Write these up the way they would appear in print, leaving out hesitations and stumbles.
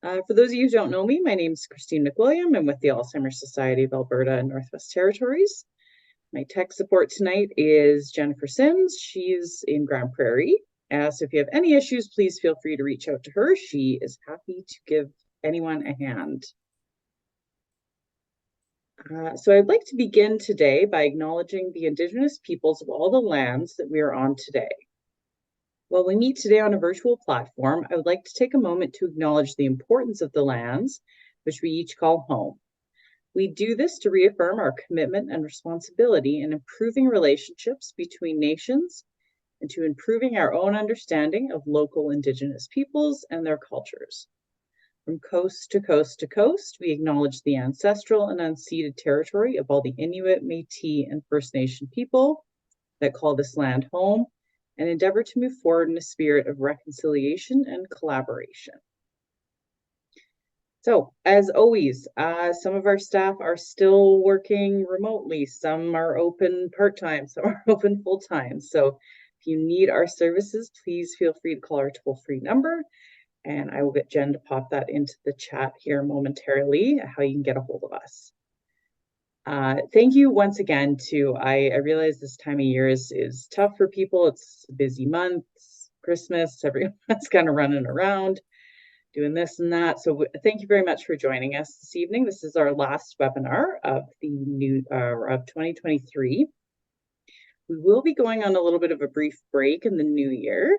For those of you who don't know me, my name is Christine McWilliam. I'm with the Alzheimer Society of Alberta and Northwest Territories. My tech support tonight is Jennifer Sims. She's in Grand Prairie. So if you have any issues, please feel free to reach out to her. She is happy to give anyone a hand. So I'd like to begin today by acknowledging the Indigenous peoples of all the lands that we are on today. While we meet today on a virtual platform, I would like to take a moment to acknowledge the importance of the lands which we each call home. We do this to reaffirm our commitment and responsibility in improving relationships between nations and to improving our own understanding of local Indigenous peoples and their cultures. From coast to coast to coast, we acknowledge the ancestral and unceded territory of all the Inuit, Métis, and First Nation people that call this land home, and endeavor to move forward in a spirit of reconciliation and collaboration. So, as always, some of our staff are still working remotely. Some are open part-time, some are open full-time. So if you need our services, please feel free to call our toll-free number, and I will get Jen to pop that into the chat here momentarily, how you can get a hold of us. Thank you once again I realize this time of year is tough for people. It's a busy month, Christmas, everyone's kind of running around doing this and that. So thank you very much for joining us this evening. This is our last webinar of of 2023. We will be going on a little bit of a brief break in the new year.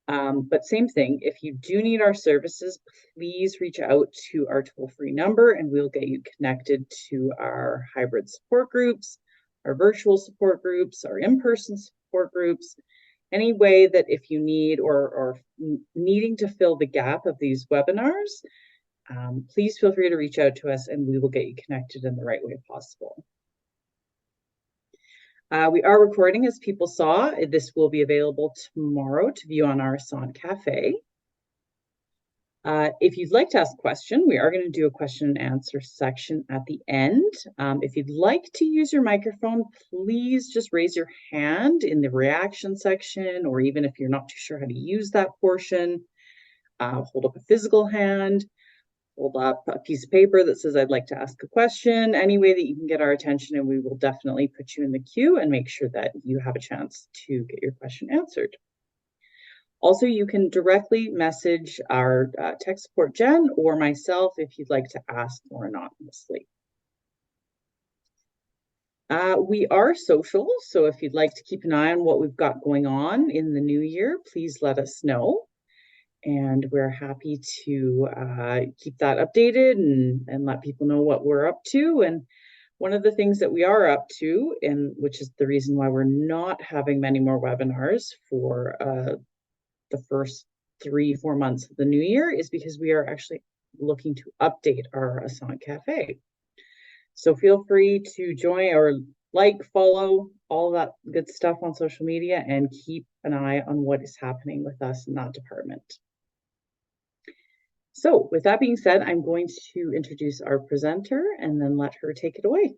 But same thing, if you do need our services, please reach out to our toll-free number and we'll get you connected to our hybrid support groups, our virtual support groups, our in-person support groups, any way that if you need or needing to fill the gap of these webinars, please feel free to reach out to us and we will get you connected in the right way possible. We are recording, as people saw. This will be available tomorrow to view on our Asant Cafe. If you'd like to ask a question, we are going to do a question and answer section at the end. If you'd like to use your microphone, please just raise your hand in the reaction section, or even if you're not too sure how to use that portion, hold up a physical hand. Hold up a piece of paper that says, I'd like to ask a question, any way that you can get our attention, and we will definitely put you in the queue and make sure that you have a chance to get your question answered. Also, you can directly message our tech support Jen or myself if you'd like to ask more anonymously. We are social, so if you'd like to keep an eye on what we've got going on in the new year, please let us know. And we're happy to keep that updated and let people know what we're up to. And one of the things that we are up to, and which is the reason why we're not having many more webinars for the first 3-4 months of the new year, is because we are actually looking to update our Asant Cafe. So feel free to join or follow all that good stuff on social media and keep an eye on what is happening with us in that department. So with that being said, I'm going to introduce our presenter and then let her take it away.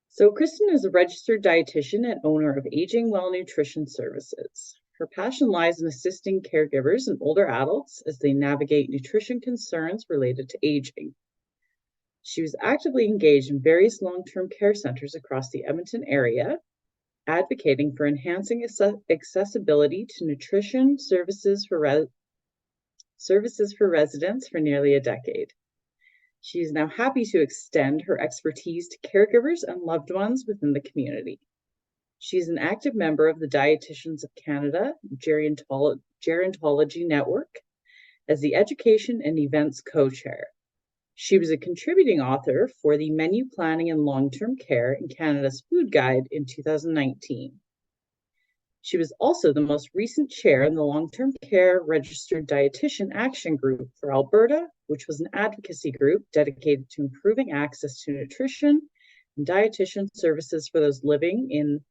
So Kristen is a registered dietitian and owner of Aging Well Nutrition Services. Her passion lies in assisting caregivers and older adults as they navigate nutrition concerns related to aging. She was actively engaged in various long-term care centers across the Edmonton area, advocating for enhancing accessibility to nutrition services for residents for nearly a decade. She is now happy to extend her expertise to caregivers and loved ones within the community. She is an active member of the Dietitians of Canada Gerontology Network as the Education and Events Co-Chair. She was a contributing author for the Menu Planning and Long-Term Care in Canada's Food Guide in 2019. She was also the most recent chair in the Long-Term Care Registered Dietitian Action Group for Alberta, which was an advocacy group dedicated to improving access to nutrition and dietitian services for those living in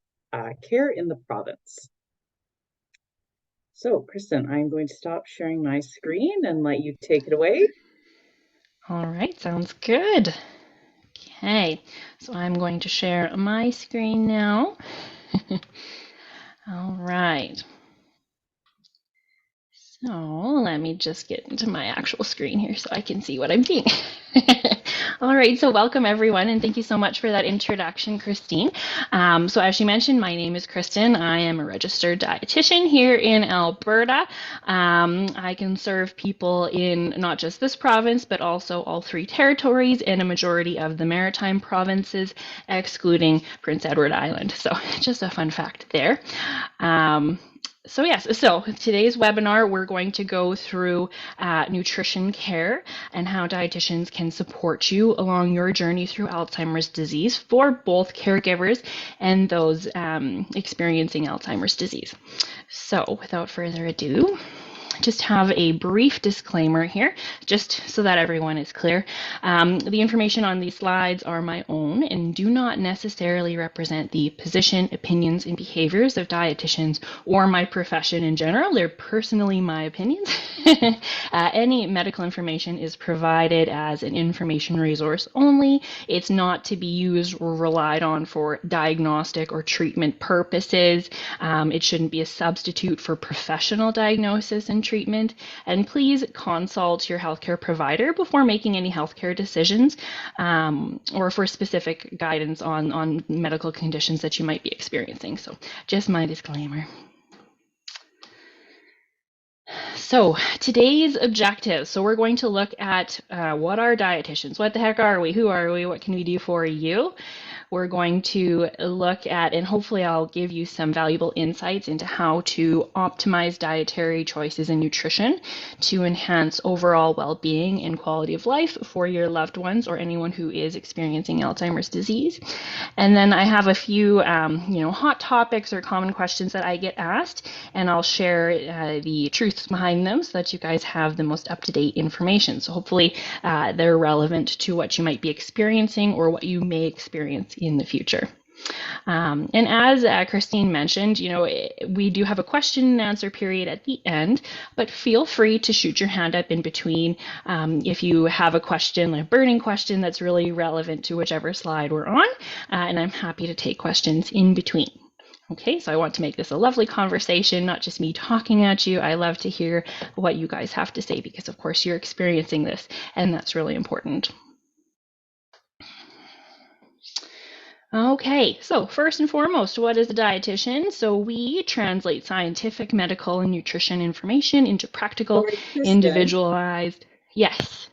care in the province. So, Kristen, I'm going to stop sharing my screen and let you take it away. All right, sounds good. Okay, so I'm going to share my screen now. All right. So Let me just get into my actual screen here so I can see what I'm seeing. All right, so welcome everyone, and thank you so much for that introduction, Christine. So as she mentioned, my name is Kristen. I am a registered dietitian here in Alberta. I can serve people in not just this province, but also all 3 territories and a majority of the maritime provinces, excluding Prince Edward Island. So just a fun fact there. So today's webinar, we're going to go through nutrition care and how dietitians can support you along your journey through Alzheimer's disease for both caregivers and those experiencing Alzheimer's disease. So without further ado, just have a brief disclaimer here, just so that everyone is clear. The information on these slides are my own and do not necessarily represent the position, opinions, and behaviors of dietitians or my profession in general. They're personally my opinions. Any medical information is provided as an information resource only. It's not to be used or relied on for diagnostic or treatment purposes. It shouldn't be a substitute for professional diagnosis and treatment, and please consult your healthcare provider before making any healthcare decisions or for specific guidance on medical conditions that you might be experiencing. So just my disclaimer. So today's objectives. So we're going to look at what are dietitians? What the heck are we? Who are we? What can we do for you? We're going to look at, and hopefully I'll give you some valuable insights into how to optimize dietary choices and nutrition to enhance overall well-being and quality of life for your loved ones or anyone who is experiencing Alzheimer's disease. And then I have a few, hot topics or common questions that I get asked, and I'll share the truths behind them so that you guys have the most up-to-date information. So hopefully they're relevant to what you might be experiencing or what you may experience in the future. And as Christine mentioned, we do have a question and answer period at the end, but feel free to shoot your hand up in between if you have a question, like a burning question that's really relevant to whichever slide we're on, and I'm happy to take questions in between. Okay, so I want to make this a lovely conversation, not just me talking at you. I love to hear what you guys have to say because, of course, you're experiencing this, and that's really important. Okay, so first and foremost, what is a dietitian? So we translate scientific, medical, and nutrition information into practical, individualized. Yes.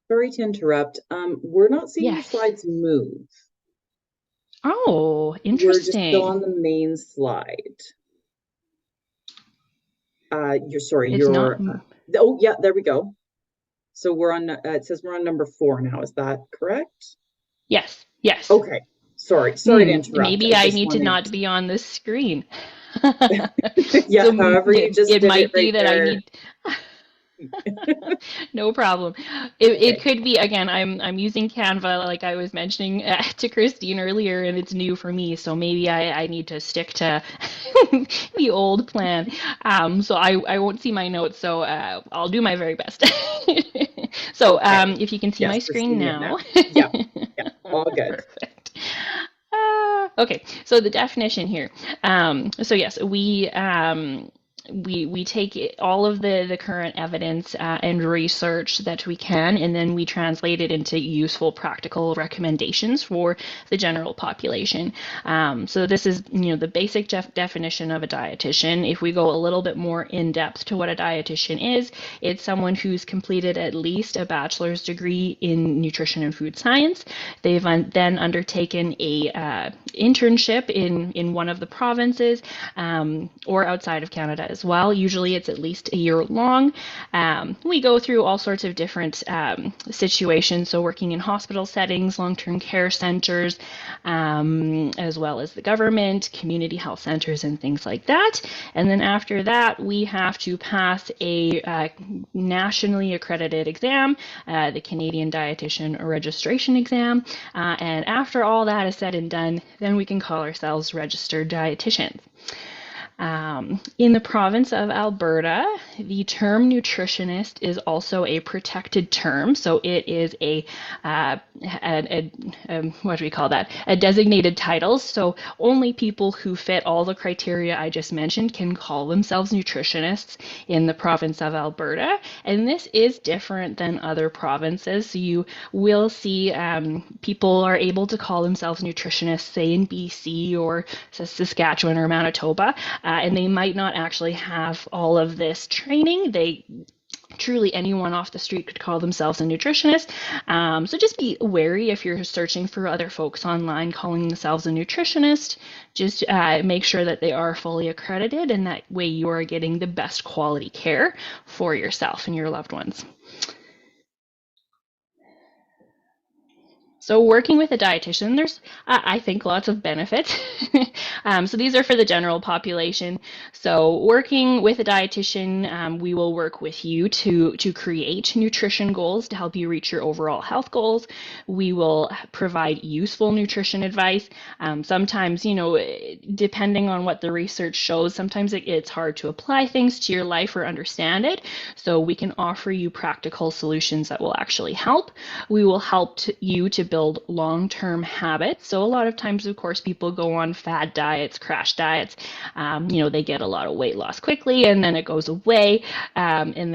Sorry to interrupt. We're not seeing the slides move. Oh, interesting. We're just still on the main slide. Oh yeah, there we go. So we're on, it says we're on number 4 now. Is that correct? Yes. Okay. Sorry to interrupt. Maybe I need to not be on this screen. Yeah, so however you just it did might it right be that there. I need. No problem. It could be, again, I'm using Canva like I was mentioning to Christine earlier, and it's new for me, so maybe I need to stick to the old plan. So I won't see my notes, so I'll do my very best. So if you can see my screen now. Yeah, all good. Perfect. Okay, so the definition here. So yes, we take all of the current evidence and research that we can, and then we translate it into useful practical recommendations for the general population. So this is, the basic definition of a dietitian. If we go a little bit more in depth to what a dietitian is, it's someone who's completed at least a bachelor's degree in nutrition and food science. They've then undertaken a internship in one of the provinces or outside of Canada as well. Usually it's at least a year long. We go through all sorts of different situations, so working in hospital settings, long-term care centers, as well as the government, community health centers, and things like that. And then after that, we have to pass a nationally accredited exam, the Canadian Dietitian Registration Exam. And after all that is said and done, then we can call ourselves registered dietitians. In the province of Alberta, the term nutritionist is also a protected term. So it is what do we call that? A designated title. So only people who fit all the criteria I just mentioned can call themselves nutritionists in the province of Alberta. And this is different than other provinces. So you will see people are able to call themselves nutritionists, say in BC or Saskatchewan or Manitoba, and they might not actually have all of this training. Truly anyone off the street could call themselves a nutritionist. So just be wary if you're searching for other folks online calling themselves a nutritionist. Just make sure that they are fully accredited, and that way you are getting the best quality care for yourself and your loved ones. So working with a dietitian, there's, I think, lots of benefits. So these are for the general population. So working with a dietitian, we will work with you to create nutrition goals to help you reach your overall health goals. We will provide useful nutrition advice. Sometimes, depending on what the research shows, sometimes it's hard to apply things to your life or understand it. So we can offer you practical solutions that will actually help. We will help you to build long-term habits. So a lot of times, of course, people go on fad diets, crash diets. They get a lot of weight loss quickly and then it goes away, and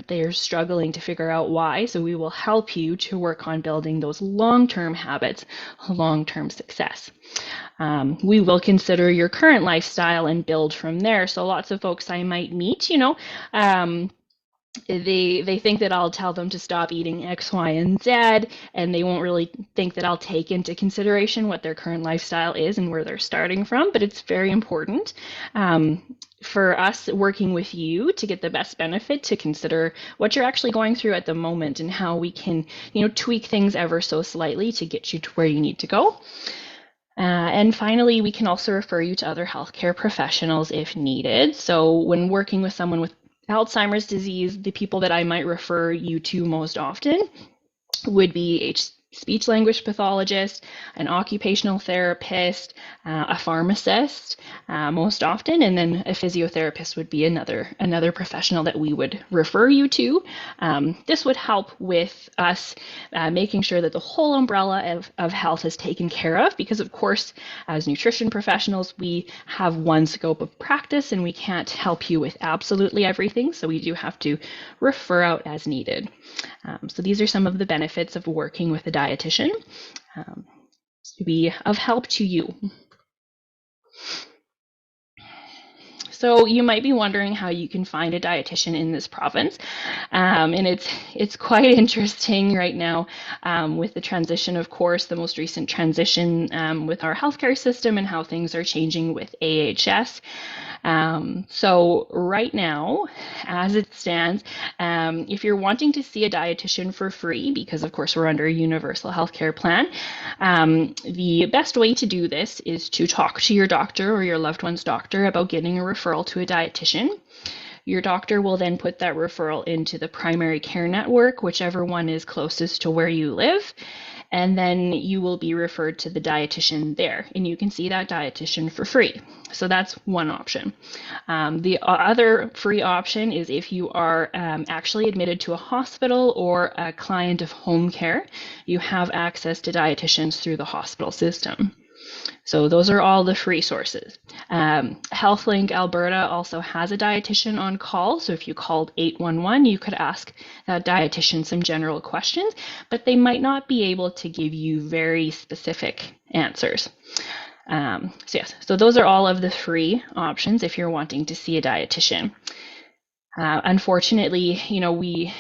they're struggling to figure out why. So we will help you to work on building those long-term habits, long-term success. We will consider your current lifestyle and build from there. So lots of folks I might meet, they think that I'll tell them to stop eating X, Y, and Z, and they won't really think that I'll take into consideration what their current lifestyle is and where they're starting from. But it's very important for us working with you to get the best benefit to consider what you're actually going through at the moment and how we can, tweak things ever so slightly to get you to where you need to go. And finally, we can also refer you to other healthcare professionals if needed. So when working with someone with Alzheimer's disease, the people that I might refer you to most often would be a speech language pathologist, an occupational therapist, a pharmacist, most often, and then a physiotherapist would be another professional that we would refer you to. This would help with us making sure that the whole umbrella of health is taken care of, because of course, as nutrition professionals, we have one scope of practice and we can't help you with absolutely everything, so we do have to refer out as needed. So these are some of the benefits of working with a dietitian to be of help to you. So you might be wondering how you can find a dietitian in this province, and it's quite interesting right now with the transition, of course, the most recent transition with our healthcare system and how things are changing with AHS. So right now, as it stands, if you're wanting to see a dietitian for free, because of course we're under a universal healthcare plan, the best way to do this is to talk to your doctor or your loved one's doctor about getting a referral to a dietitian. Your doctor will then put that referral into the primary care network, whichever one is closest to where you live, and then you will be referred to the dietitian there, and you can see that dietitian for free. So that's one option. The other free option is if you are actually admitted to a hospital or a client of home care, you have access to dietitians through the hospital system. So those are all the free sources. HealthLink Alberta also has a dietitian on call. So if you called 811, you could ask that dietitian some general questions, but they might not be able to give you very specific answers. So those are all of the free options if you're wanting to see a dietitian. Unfortunately, we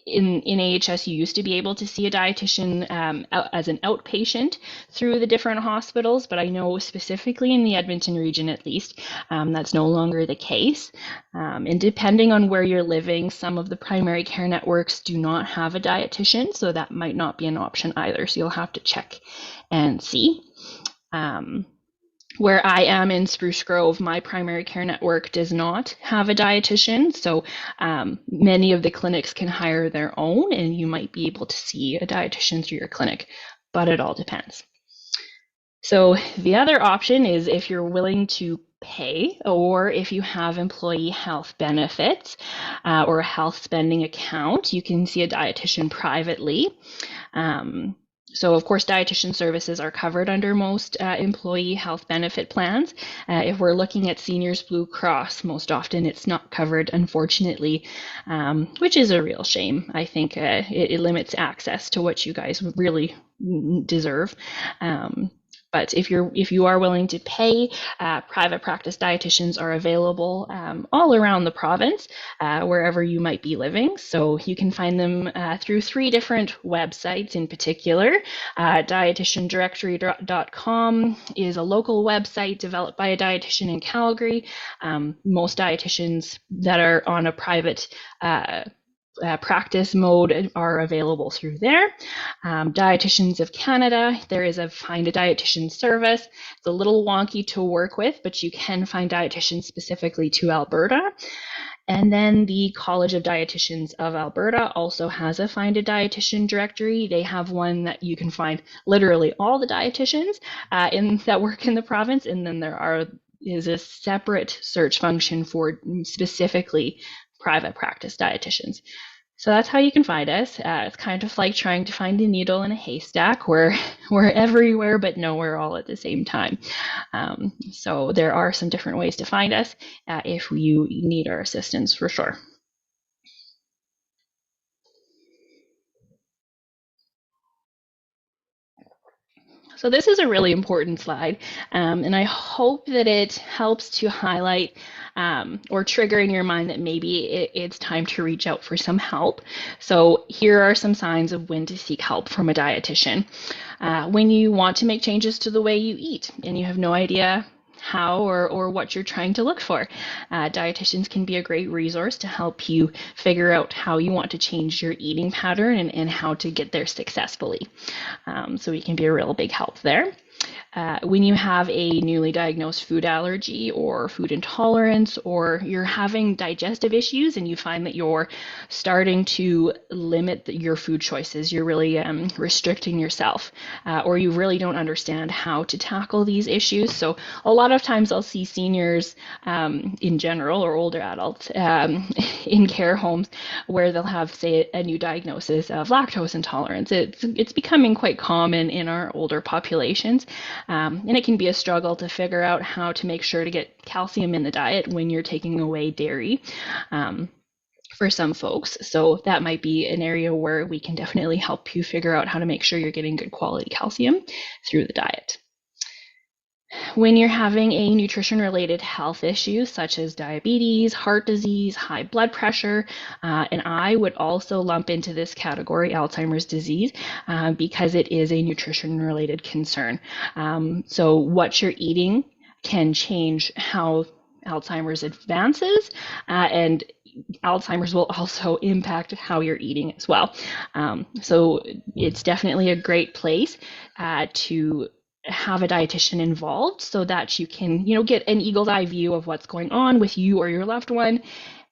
in AHS, you used to be able to see a dietitian as an outpatient through the different hospitals, but I know specifically in the Edmonton region, at least, that's no longer the case. And depending on where you're living, some of the primary care networks do not have a dietitian, so that might not be an option either. So you'll have to check and see. Where I am in Spruce Grove, my primary care network does not have a dietitian, so many of the clinics can hire their own, and you might be able to see a dietitian through your clinic, but it all depends. So the other option is if you're willing to pay, or if you have employee health benefits or a health spending account, you can see a dietitian privately. So of course, dietitian services are covered under most employee health benefit plans. If we're looking at Seniors Blue Cross, most often it's not covered, unfortunately, which is a real shame. I think it limits access to what you guys really deserve. But if you are willing to pay, private practice dietitians are available all around the province, wherever you might be living. So you can find them through 3 different websites in particular. Dietitiandirectory.com is a local website developed by a dietitian in Calgary. Most dietitians that are on a private practice mode are available through there. Dietitians of Canada, there is a Find a Dietitian service. It's a little wonky to work with, but you can find dietitians specifically to Alberta. And then the College of Dietitians of Alberta also has a Find a Dietitian directory. They have one that you can find literally all the dietitians that work in the province, and then there is a separate search function for specifically private practice dietitians. So that's how you can find us. It's kind of like trying to find a needle in a haystack. We're everywhere but nowhere all at the same time. So there are some different ways to find us if you need our assistance, for sure. So this is a really important slide, and I hope that it helps to highlight or trigger in your mind that maybe it's time to reach out for some help. So here are some signs of when to seek help from a dietitian. When you want to make changes to the way you eat and you have no idea how or what you're trying to look for. Dietitians can be a great resource to help you figure out how you want to change your eating pattern and how to get there successfully. So we can be a real big help there. When you have a newly diagnosed food allergy or food intolerance, or you're having digestive issues and you find that you're starting to limit your food choices, you're really restricting yourself, or you really don't understand how to tackle these issues. So a lot of times I'll see seniors in general, or older adults in care homes, where they'll have, say, a new diagnosis of lactose intolerance. It's becoming quite common in our older populations. And it can be a struggle to figure out how to make sure to get calcium in the diet when you're taking away dairy for some folks. So that might be an area where we can definitely help you figure out how to make sure you're getting good quality calcium through the diet. When you're having a nutrition-related health issue, such as diabetes, heart disease, high blood pressure, and I would also lump into this category Alzheimer's disease because it is a nutrition-related concern. So what you're eating can change how Alzheimer's advances, and Alzheimer's will also impact how you're eating as well. So it's definitely a great place to have a dietitian involved so that you can, get an eagle's eye view of what's going on with you or your loved one,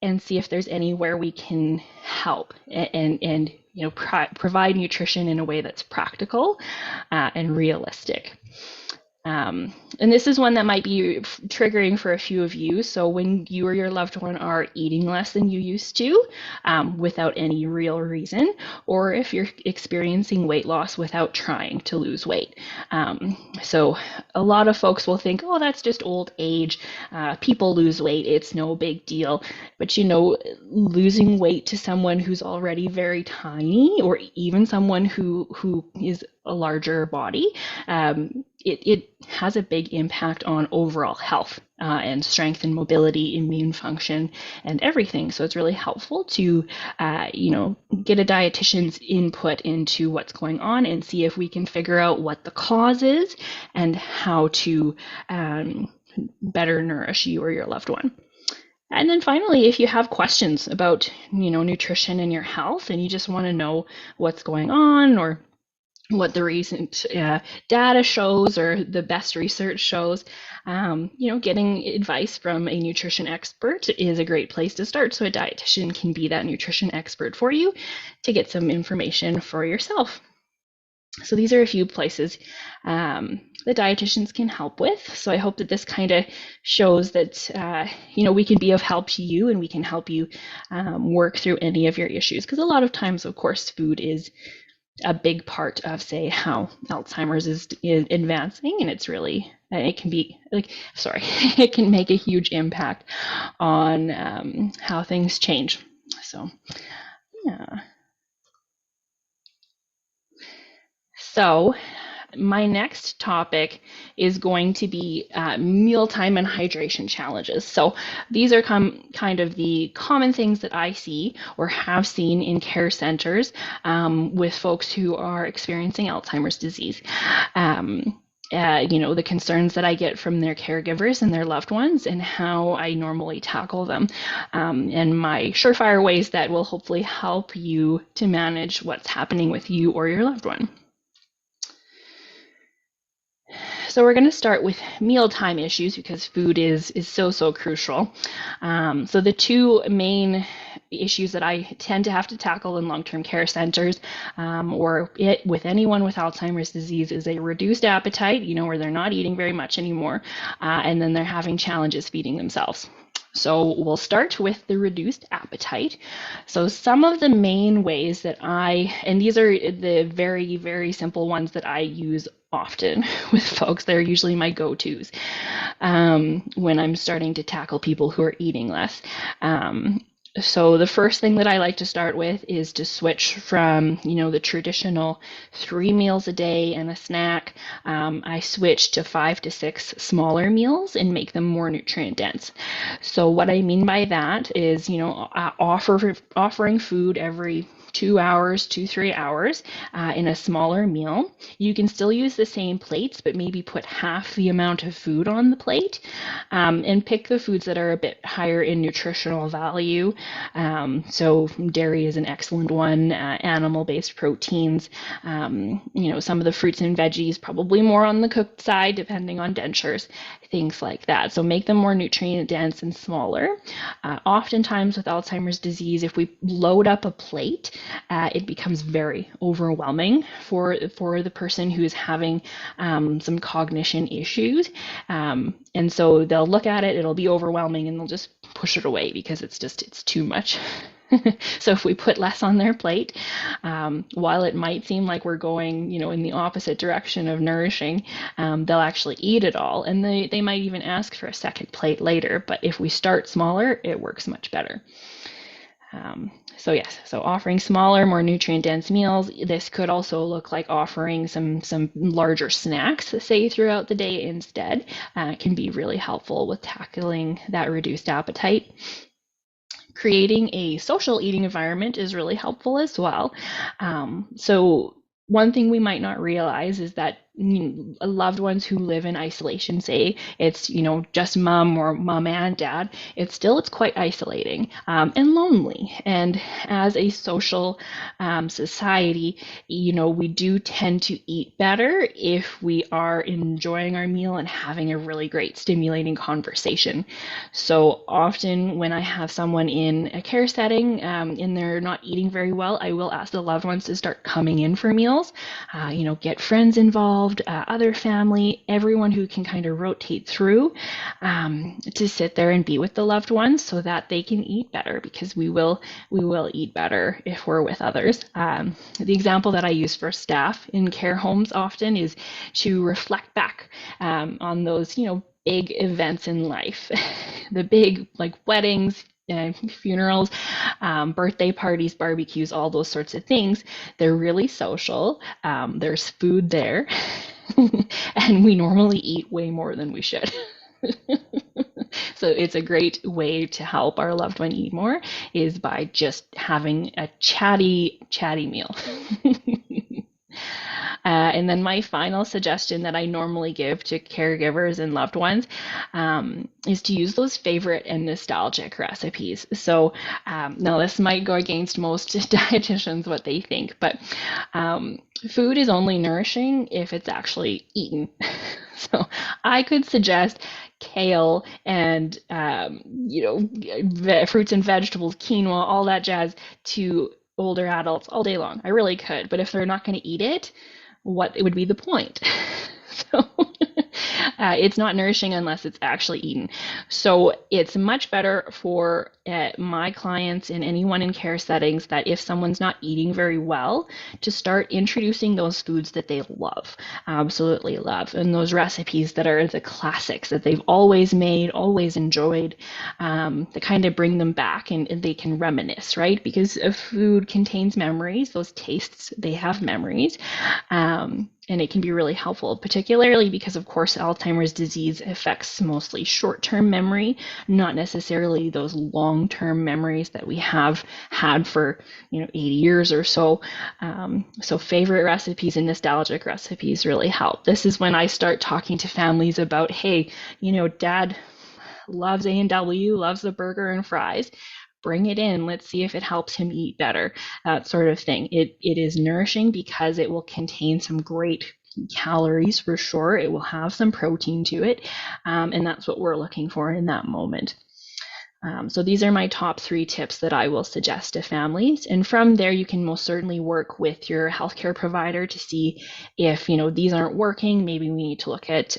and see if there's anywhere we can help and provide nutrition in a way that's practical and realistic. And this is one that might be triggering for a few of you. So when you or your loved one are eating less than you used to without any real reason, or if you're experiencing weight loss without trying to lose weight. So a lot of folks will think, oh, that's just old age. People lose weight. It's no big deal. But losing weight to someone who's already very tiny, or even someone who is a larger body, it has a big impact on overall health and strength and mobility, immune function, and everything. So it's really helpful to, get a dietitian's input into what's going on and see if we can figure out what the cause is and how to better nourish you or your loved one. And then finally, if you have questions about, nutrition and your health, and you just want to know what's going on or what the recent data shows or the best research shows, getting advice from a nutrition expert is a great place to start. So a dietitian can be that nutrition expert for you to get some information for yourself. So these are a few places the dietitians can help with. So I hope that this kind of shows that we can be of help to you, and we can help you work through any of your issues. Because a lot of times, of course, food is a big part of, say, how Alzheimer's is advancing, and it's really it can be like it can make a huge impact on how things change. So yeah. So my next topic is going to be mealtime and hydration challenges. So these are kind of the common things that I see or have seen in care centers with folks who are experiencing Alzheimer's disease. The concerns that I get from their caregivers and their loved ones, and how I normally tackle them, and my surefire ways that will hopefully help you to manage what's happening with you or your loved one. So we're going to start with mealtime issues, because food is so crucial. So the two main issues that I tend to have to tackle in long-term care centers, or with anyone with Alzheimer's disease, is a reduced appetite, where they're not eating very much anymore, and then they're having challenges feeding themselves. So we'll start with the reduced appetite. So some of the main ways that and these are the very, very simple ones that I use often with folks. They're usually my go-tos when I'm starting to tackle people who are eating less. So the first thing that I like to start with is to switch from, the traditional 3 meals a day and a snack. I switch to 5 to 6 smaller meals and make them more nutrient dense. So what I mean by that is, offering food every 2 hours, 2-3 hours in a smaller meal. You can still use the same plates, but maybe put half the amount of food on the plate, and pick the foods that are a bit higher in nutritional value. So dairy is an excellent one, animal-based proteins, some of the fruits and veggies, probably more on the cooked side, depending on dentures, things like that. So make them more nutrient dense and smaller. Oftentimes with Alzheimer's disease, if we load up a plate, it becomes very overwhelming for the person who's having some cognition issues. And so they'll look at it, it'll be overwhelming, and they'll just push it away because it's too much. So if we put less on their plate, while it might seem like we're going, in the opposite direction of nourishing, they'll actually eat it all, and they might even ask for a second plate later. But if we start smaller, it works much better. So offering smaller, more nutrient-dense meals. This could also look like offering some larger snacks, say, throughout the day instead. Can be really helpful with tackling that reduced appetite. Creating a social eating environment is really helpful as well. So one thing we might not realize is that loved ones who live in isolation, say it's just mom or mom and dad, it's quite isolating and lonely. And as a social society, we do tend to eat better if we are enjoying our meal and having a really great stimulating conversation. So often when I have someone in a care setting and they're not eating very well, I will ask the loved ones to start coming in for meals, get friends involved, other family, everyone who can kind of rotate through to sit there and be with the loved ones, so that they can eat better, because we will eat better if we're with others. The example that I use for staff in care homes often is to reflect back on those big events in life, the big weddings, funerals, birthday parties, barbecues, all those sorts of things. They're really social. There's food there, and we normally eat way more than we should. So it's a great way to help our loved one eat more, is by just having a chatty meal. And then my final suggestion that I normally give to caregivers and loved ones is to use those favorite and nostalgic recipes. So now this might go against most dietitians, what they think, but food is only nourishing if it's actually eaten. So I could suggest kale and fruits and vegetables, quinoa, all that jazz to older adults all day long. I really could. But if they're not going to eat it, what would be the point? So it's not nourishing unless it's actually eaten. So it's much better for my clients and anyone in care settings that if someone's not eating very well, to start introducing those foods that they love, absolutely love, and those recipes that are the classics that they've always made, always enjoyed, that kind of bring them back and they can reminisce, right? Because food contains memories, those tastes, they have memories. And it can be really helpful, particularly because, of course, Alzheimer's disease affects mostly short-term memory, not necessarily those long-term memories that we have had for 80 years or so. So favorite recipes and nostalgic recipes really help. This is when I start talking to families about, hey, Dad loves A&W, loves the burger and fries. Bring it in. Let's see if it helps him eat better, that sort of thing. It is nourishing because it will contain some great calories for sure. It will have some protein to it. And that's what we're looking for in that moment. So these are my top 3 tips that I will suggest to families. And from there, you can most certainly work with your healthcare provider to see if, these aren't working. Maybe we need to look at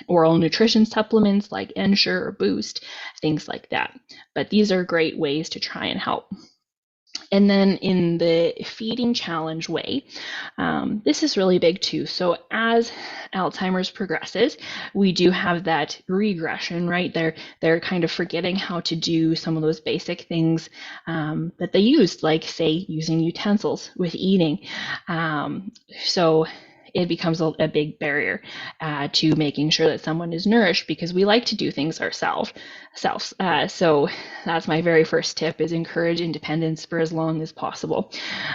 oral nutrition supplements like Ensure or Boost, things like that. But these are great ways to try and help. And then in the feeding challenge way, this is really big too. So as Alzheimer's progresses, we do have that regression, right? They're kind of forgetting how to do some of those basic things that they used, like say using utensils with eating. So it becomes a big barrier to making sure that someone is nourished, because we like to do things ourselves. So that's my very first tip, is encourage independence for as long as possible.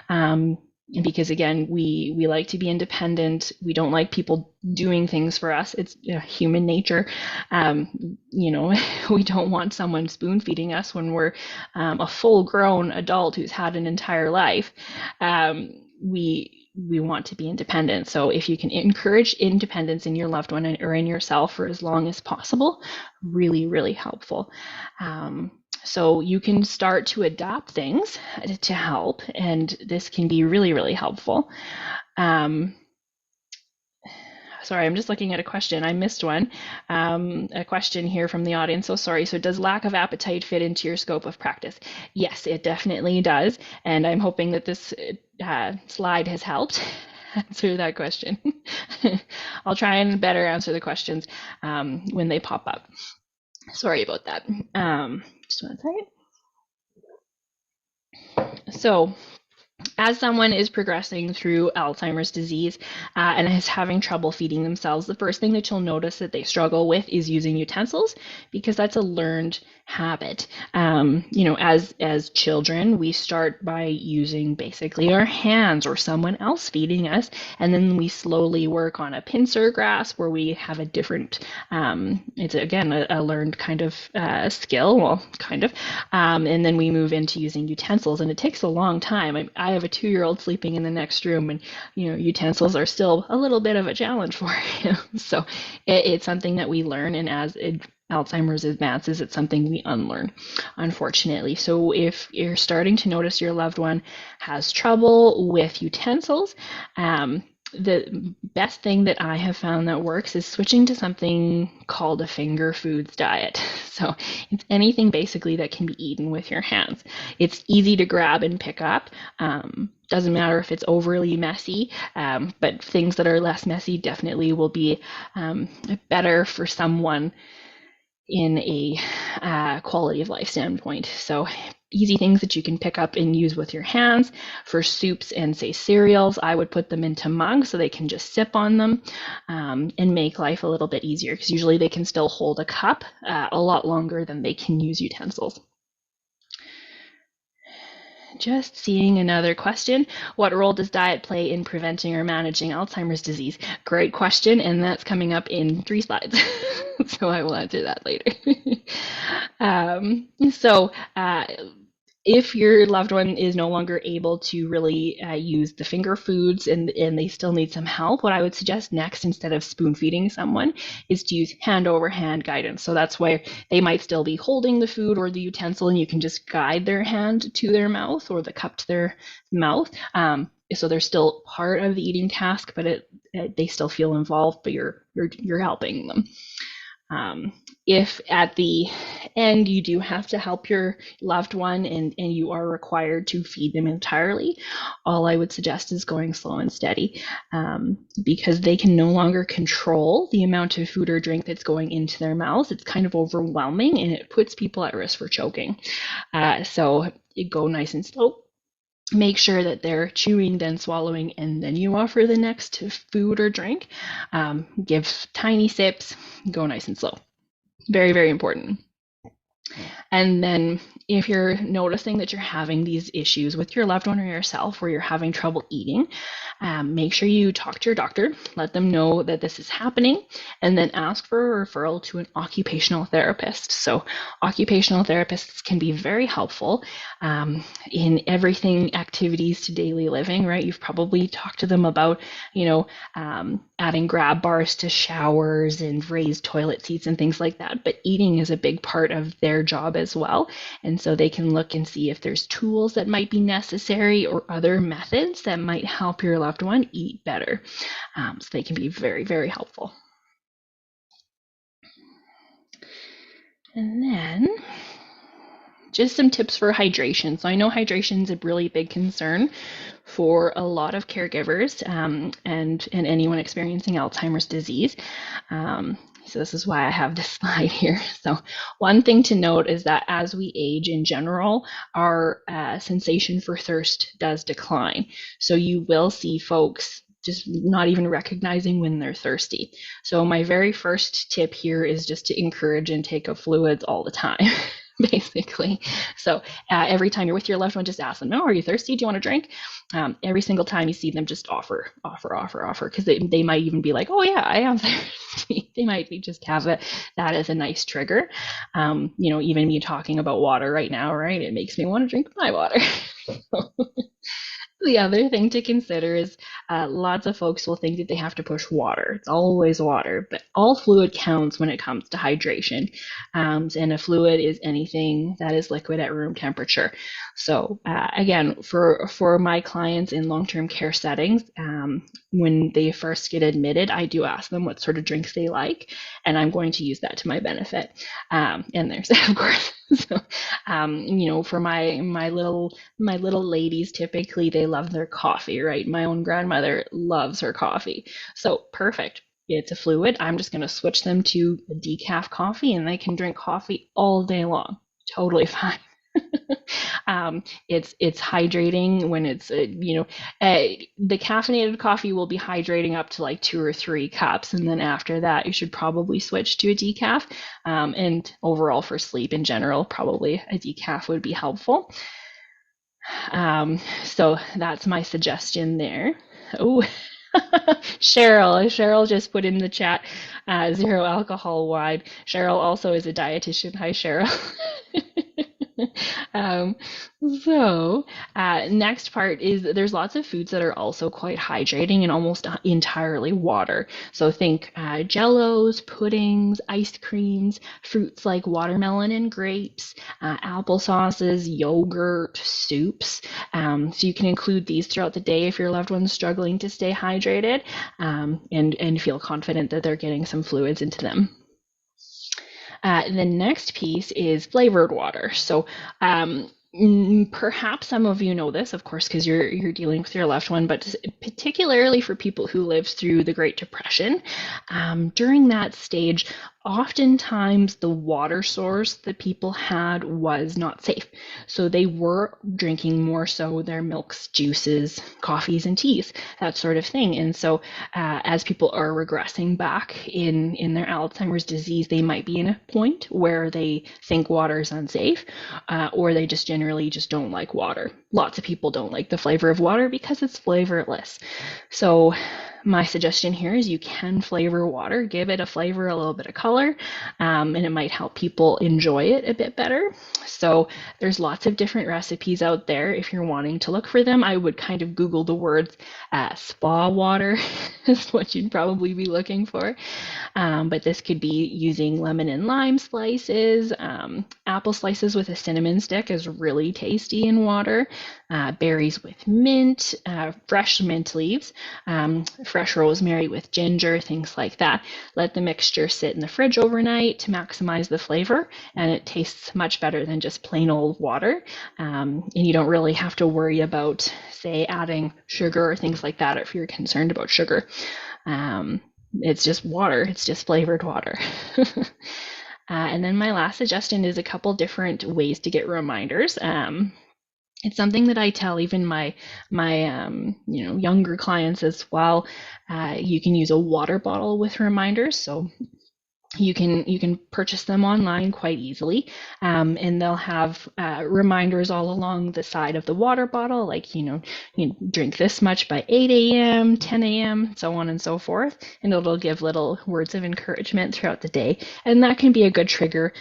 Because again, we like to be independent. We don't like people doing things for us. It's human nature. We don't want someone spoon feeding us when we're a full grown adult who's had an entire life. We want to be independent. So if you can encourage independence in your loved one or in yourself for as long as possible, really, really helpful. So you can start to adapt things to help, and this can be really, really helpful. Sorry, I'm just looking at a question. I missed one. A question here from the audience. So sorry. So does lack of appetite fit into your scope of practice? Yes, it definitely does. And I'm hoping that this slide has helped answer that question. I'll try and better answer the questions when they pop up. Sorry about that. Just one second. So as someone is progressing through Alzheimer's disease and is having trouble feeding themselves, the first thing that you'll notice that they struggle with is using utensils, because that's a learned habit. As children, we start by using basically our hands or someone else feeding us, and then we slowly work on a pincer grasp where we have a different, it's again a learned kind of skill, well, kind of, and then we move into using utensils, and it takes a long time. I have a 2-year-old sleeping in the next room, and utensils are still a little bit of a challenge for him. So it's something that we learn, and as Alzheimer's advances, it's something we unlearn, unfortunately. So if you're starting to notice your loved one has trouble with utensils, the best thing that I have found that works is switching to something called a finger foods diet. So it's anything basically that can be eaten with your hands. It's easy to grab and pick up. Doesn't matter if it's overly messy, but things that are less messy definitely will be better for someone in a quality of life standpoint. So easy things that you can pick up and use with your hands. For soups and say cereals, I would put them into mugs so they can just sip on them and make life a little bit easier, because usually they can still hold a cup a lot longer than they can use utensils. Just seeing another question. What role does diet play in preventing or managing Alzheimer's disease? Great question, and that's coming up in 3 slides. So I will answer that later. If your loved one is no longer able to really use the finger foods and they still need some help, what I would suggest next, instead of spoon feeding someone, is to use hand over hand guidance. So that's where they might still be holding the food or the utensil, and you can just guide their hand to their mouth or the cup to their mouth. So they're still part of the eating task, but they still feel involved, but you're helping them. If at the end you do have to help your loved one and you are required to feed them entirely, all I would suggest is going slow and steady, because they can no longer control the amount of food or drink that's going into their mouths. It's kind of overwhelming and it puts people at risk for choking. So you go nice and slow. Make sure that they're chewing, then swallowing, and then you offer the next food or drink. Give tiny sips, go nice and slow. Very, very important. And then if you're noticing that you're having these issues with your loved one or yourself where you're having trouble eating, make sure you talk to your doctor, let them know that this is happening, and then ask for a referral to an occupational therapist. So occupational therapists can be very helpful in everything activities to daily living, right? You've probably talked to them about, adding grab bars to showers and raised toilet seats and things like that. But eating is a big part of their job as well. And so they can look and see if there's tools that might be necessary or other methods that might help your loved one eat better. So they can be very, very helpful. And then just some tips for hydration. So I know hydration is a really big concern for a lot of caregivers and anyone experiencing Alzheimer's disease. So this is why I have this slide here. So one thing to note is that as we age in general, our sensation for thirst does decline. So you will see folks just not even recognizing when they're thirsty. So my very first tip here is just to encourage intake of fluids all the time. Basically. So every time you're with your loved one, just ask them, "No, are you thirsty? Do you want a drink?" Every single time you see them, just offer, because they might even be like, "Oh yeah, I am thirsty." They might just have that as a nice trigger. Even me talking about water right now, right? It makes me want to drink my water. The other thing to consider is lots of folks will think that they have to push water. It's always water, but all fluid counts when it comes to hydration. And a fluid is anything that is liquid at room temperature. So again, for my clients in long-term care settings, when they first get admitted, I do ask them what sort of drinks they like, and I'm going to use that to my benefit. And there's, of course. So, for my little ladies, typically they love their coffee, right? My own grandmother loves her coffee. So perfect. It's a fluid. I'm just going to switch them to a decaf coffee and they can drink coffee all day long. Totally fine. It's hydrating when it's, the caffeinated coffee will be hydrating up to like 2 or 3 cups. And then after that, you should probably switch to a decaf. And overall for sleep in general, probably a decaf would be helpful. So that's my suggestion there. Oh, Cheryl just put in the chat, 0 alcohol wine. Cheryl also is a dietitian. Hi, Cheryl. Next part is there's lots of foods that are also quite hydrating and almost entirely water. So think jellos, puddings, ice creams, fruits like watermelon and grapes, applesauces, yogurt, soups. So you can include these throughout the day if your loved one's struggling to stay hydrated, and feel confident that they're getting some fluids into them. The next piece is flavored water. So perhaps some of you know this, of course, because you're dealing with your loved one, but particularly for people who lived through the Great Depression, during that stage, oftentimes the water source that people had was not safe. So they were drinking more so their milks, juices, coffees, and teas, that sort of thing. And so as people are regressing back in their Alzheimer's disease, they might be in a point where they think water is unsafe, or they just generally just don't like water. Lots of people don't like the flavor of water because it's flavorless. So my suggestion here is you can flavor water, give it a flavor, a little bit of color, and it might help people enjoy it a bit better. So there's lots of different recipes out there. If you're wanting to look for them, I would kind of Google the words spa water is what you'd probably be looking for. But this could be using lemon and lime slices. Apple slices with a cinnamon stick is really tasty in water. Berries with mint, fresh mint leaves, fresh rosemary with ginger, things like that. Let the mixture sit in the fridge overnight to maximize the flavor, and it tastes much better than just plain old water. And you don't really have to worry about, say, adding sugar or things like that if you're concerned about sugar. It's just water, it's just flavored water. And then my last suggestion is a couple different ways to get reminders. It's something that I tell even my younger clients as well. You can use a water bottle with reminders. So you can purchase them online quite easily, and they'll have reminders all along the side of the water bottle, like you drink this much by 8 a.m., 10 a.m., so on and so forth, and it'll give little words of encouragement throughout the day. And that can be a good trigger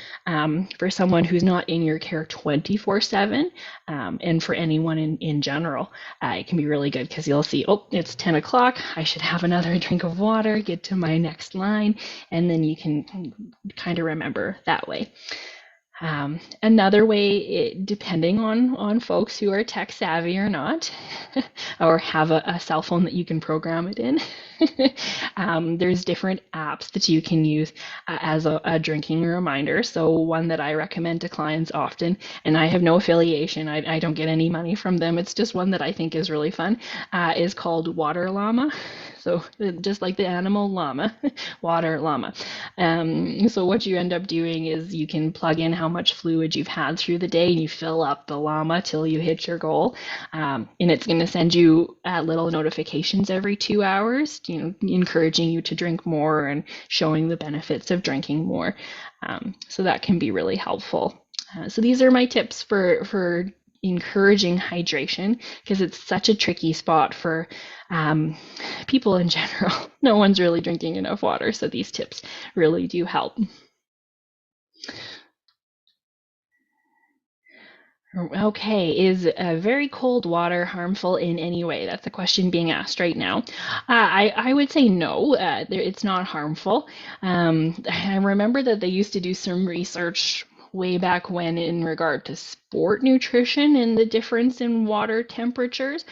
for someone who's not in your care 24/7, and for anyone in general. It can be really good because you'll see, oh, it's 10 o'clock, I should have another drink of water, get to my next line, and then you can kind of remember that way. Another way, depending on folks who are tech savvy or not, or have a cell phone that you can program it in, there's different apps that you can use as a drinking reminder. So one that I recommend to clients often, and I have no affiliation, I don't get any money from them, it's just one that I think is really fun, is called Water Llama. So just like the animal llama, Water Llama. So what you end up doing is you can plug in how much fluid you've had through the day, and you fill up the llama till you hit your goal. And it's going to send you little notifications every 2 hours, encouraging you to drink more and showing the benefits of drinking more. So that can be really helpful. So these are my tips for encouraging hydration, because it's such a tricky spot for people in general. No one's really drinking enough water, so these tips really do help. Okay, is very cold water harmful in any way? That's the question being asked right now. I would say no, it's not harmful. I remember that they used to do some research way back when in regard to sport nutrition and the difference in water temperatures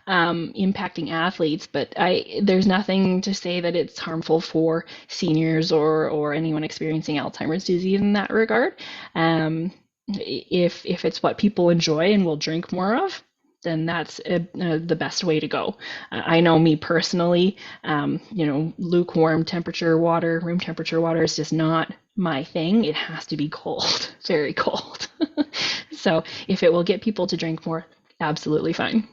impacting athletes, but there's nothing to say that it's harmful for seniors or anyone experiencing Alzheimer's disease in that regard. If it's what people enjoy and will drink more of, then that's the best way to go. I know me personally, lukewarm temperature water, room temperature water is just not my thing. It has to be cold, very cold. So if it will get people to drink more, absolutely fine.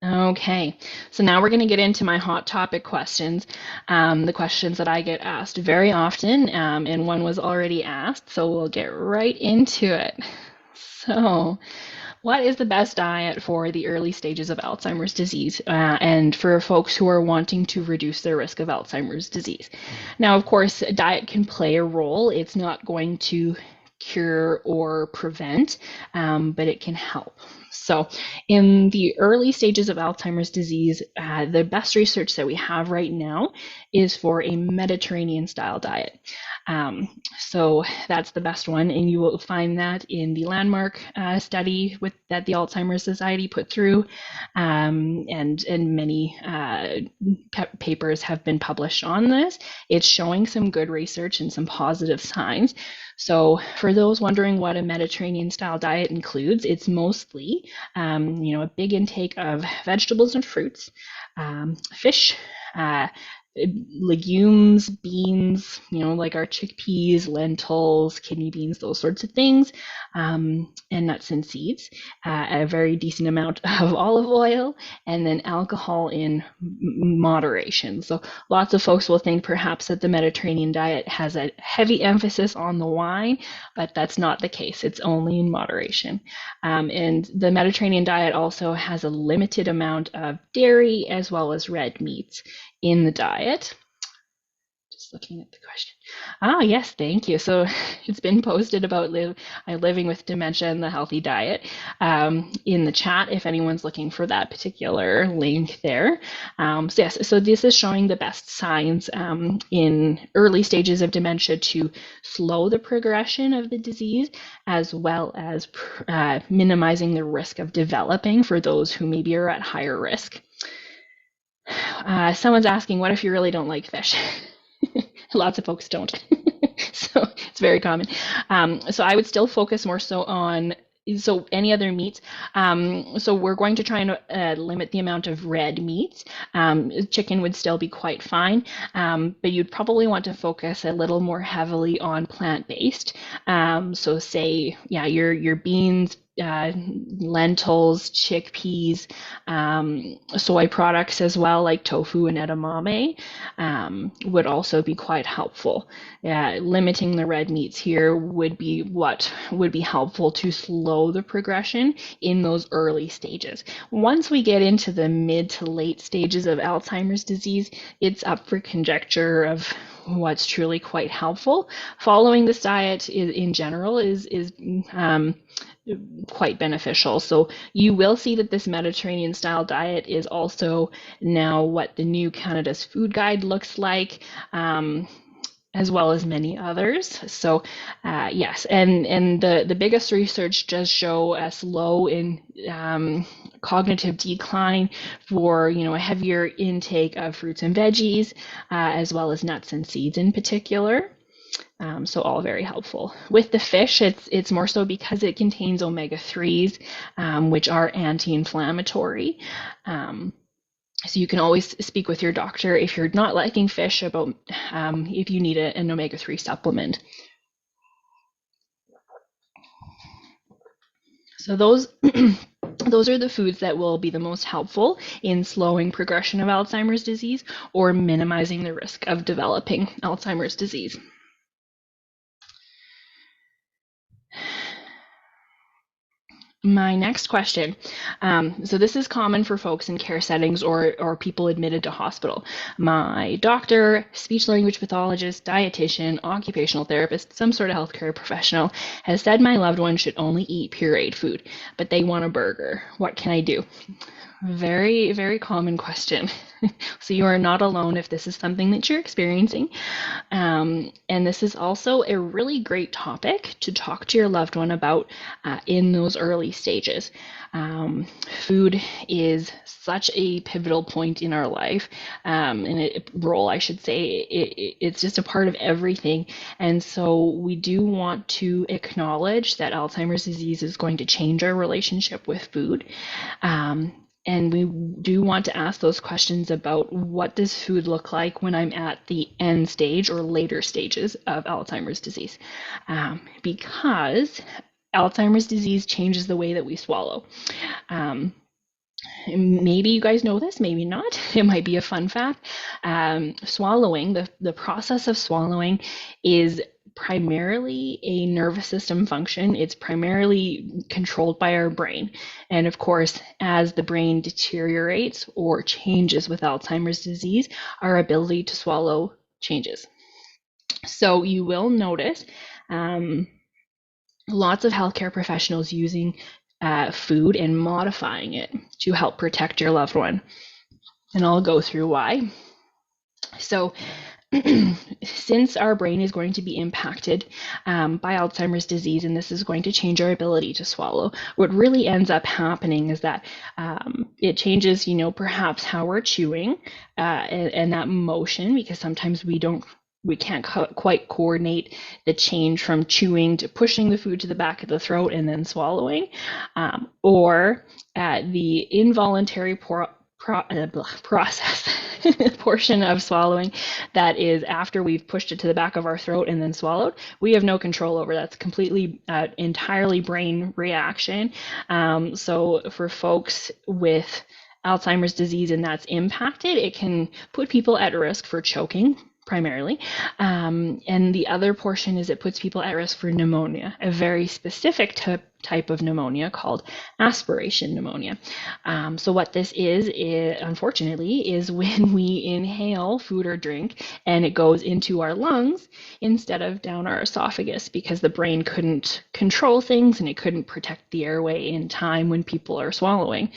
Okay, so now we're going to get into my hot topic questions, the questions that I get asked very often, and one was already asked, so we'll get right into it. So, what is the best diet for the early stages of Alzheimer's disease and for folks who are wanting to reduce their risk of Alzheimer's disease? Now, of course, diet can play a role. It's not going to cure or prevent, but it can help. So in the early stages of Alzheimer's disease, the best research that we have right now is for a Mediterranean style diet. So that's the best one, and you will find that in the landmark study that the Alzheimer's Society put through, and many papers have been published on this. It's showing some good research and some positive signs. So for those wondering what a Mediterranean style diet includes, it's mostly, a big intake of vegetables and fruits, fish, legumes, beans, like our chickpeas, lentils, kidney beans, those sorts of things, and nuts and seeds, a very decent amount of olive oil, and then alcohol in moderation. So lots of folks will think perhaps that the Mediterranean diet has a heavy emphasis on the wine, but that's not the case. It's only in moderation. And the Mediterranean diet also has a limited amount of dairy as well as red meats in the diet. Just looking at the question. Yes, thank you. So it's been posted about living with dementia and the healthy diet in the chat if anyone's looking for that particular link there. So yes, so this is showing the best signs in early stages of dementia to slow the progression of the disease, as well as minimizing the risk of developing for those who maybe are at higher risk. Someone's asking, what if you really don't like fish? Lots of folks don't. So it's very common. So I would still focus more so on any other meats. So we're going to try and limit the amount of red meats. Chicken would still be quite fine, but you'd probably want to focus a little more heavily on plant-based. So say, your beans, lentils, chickpeas, soy products as well, like tofu and edamame, would also be quite helpful. Limiting the red meats here would be what would be helpful to slow the progression in those early stages. Once we get into the mid to late stages of Alzheimer's disease, it's up for conjecture of what's truly quite helpful. Following this diet in general is quite beneficial. So you will see that this Mediterranean style diet is also now what the new Canada's Food Guide looks like, as well as many others. So yes, and the biggest research does show a slow in cognitive decline for a heavier intake of fruits and veggies, as well as nuts and seeds in particular. So all very helpful. With the fish, it's more so because it contains omega-3s, which are anti-inflammatory. So you can always speak with your doctor if you're not liking fish about if you need an omega-3 supplement. So those are the foods that will be the most helpful in slowing progression of Alzheimer's disease or minimizing the risk of developing Alzheimer's disease. My next question. So this is common for folks in care settings or people admitted to hospital. My doctor, speech language pathologist, dietitian, occupational therapist, some sort of healthcare professional has said my loved one should only eat pureed food, but they want a burger. What can I do? Very, very common question. So you are not alone if this is something that you're experiencing. And this is also a really great topic to talk to your loved one about in those early stages. Food is such a pivotal point in our life, and role, I should say. It's just a part of everything. And so we do want to acknowledge that Alzheimer's disease is going to change our relationship with food. And we do want to ask those questions about what does food look like when I'm at the end stage or later stages of Alzheimer's disease, because Alzheimer's disease changes the way that we swallow. Maybe you guys know this, maybe not. It might be a fun fact. Swallowing, the process of swallowing is primarily a nervous system function. It's primarily controlled by our brain. And of course, as the brain deteriorates or changes with Alzheimer's disease, our ability to swallow changes. So you will notice lots of healthcare professionals using food and modifying it to help protect your loved one. And I'll go through why. So since our brain is going to be impacted by Alzheimer's disease, and this is going to change our ability to swallow, what really ends up happening is that it changes, perhaps how we're chewing and that motion, because sometimes we can't quite coordinate the change from chewing to pushing the food to the back of the throat and then swallowing, or the involuntary process portion of swallowing that is after we've pushed it to the back of our throat and then swallowed, we have no control over. That's completely, entirely brain reaction. So for folks with Alzheimer's disease and that's impacted, it can put people at risk for choking primarily. And the other portion is it puts people at risk for pneumonia, a very specific type of pneumonia called aspiration pneumonia. So what this is, unfortunately, is when we inhale food or drink and it goes into our lungs instead of down our esophagus because the brain couldn't control things and it couldn't protect the airway in time when people are swallowing.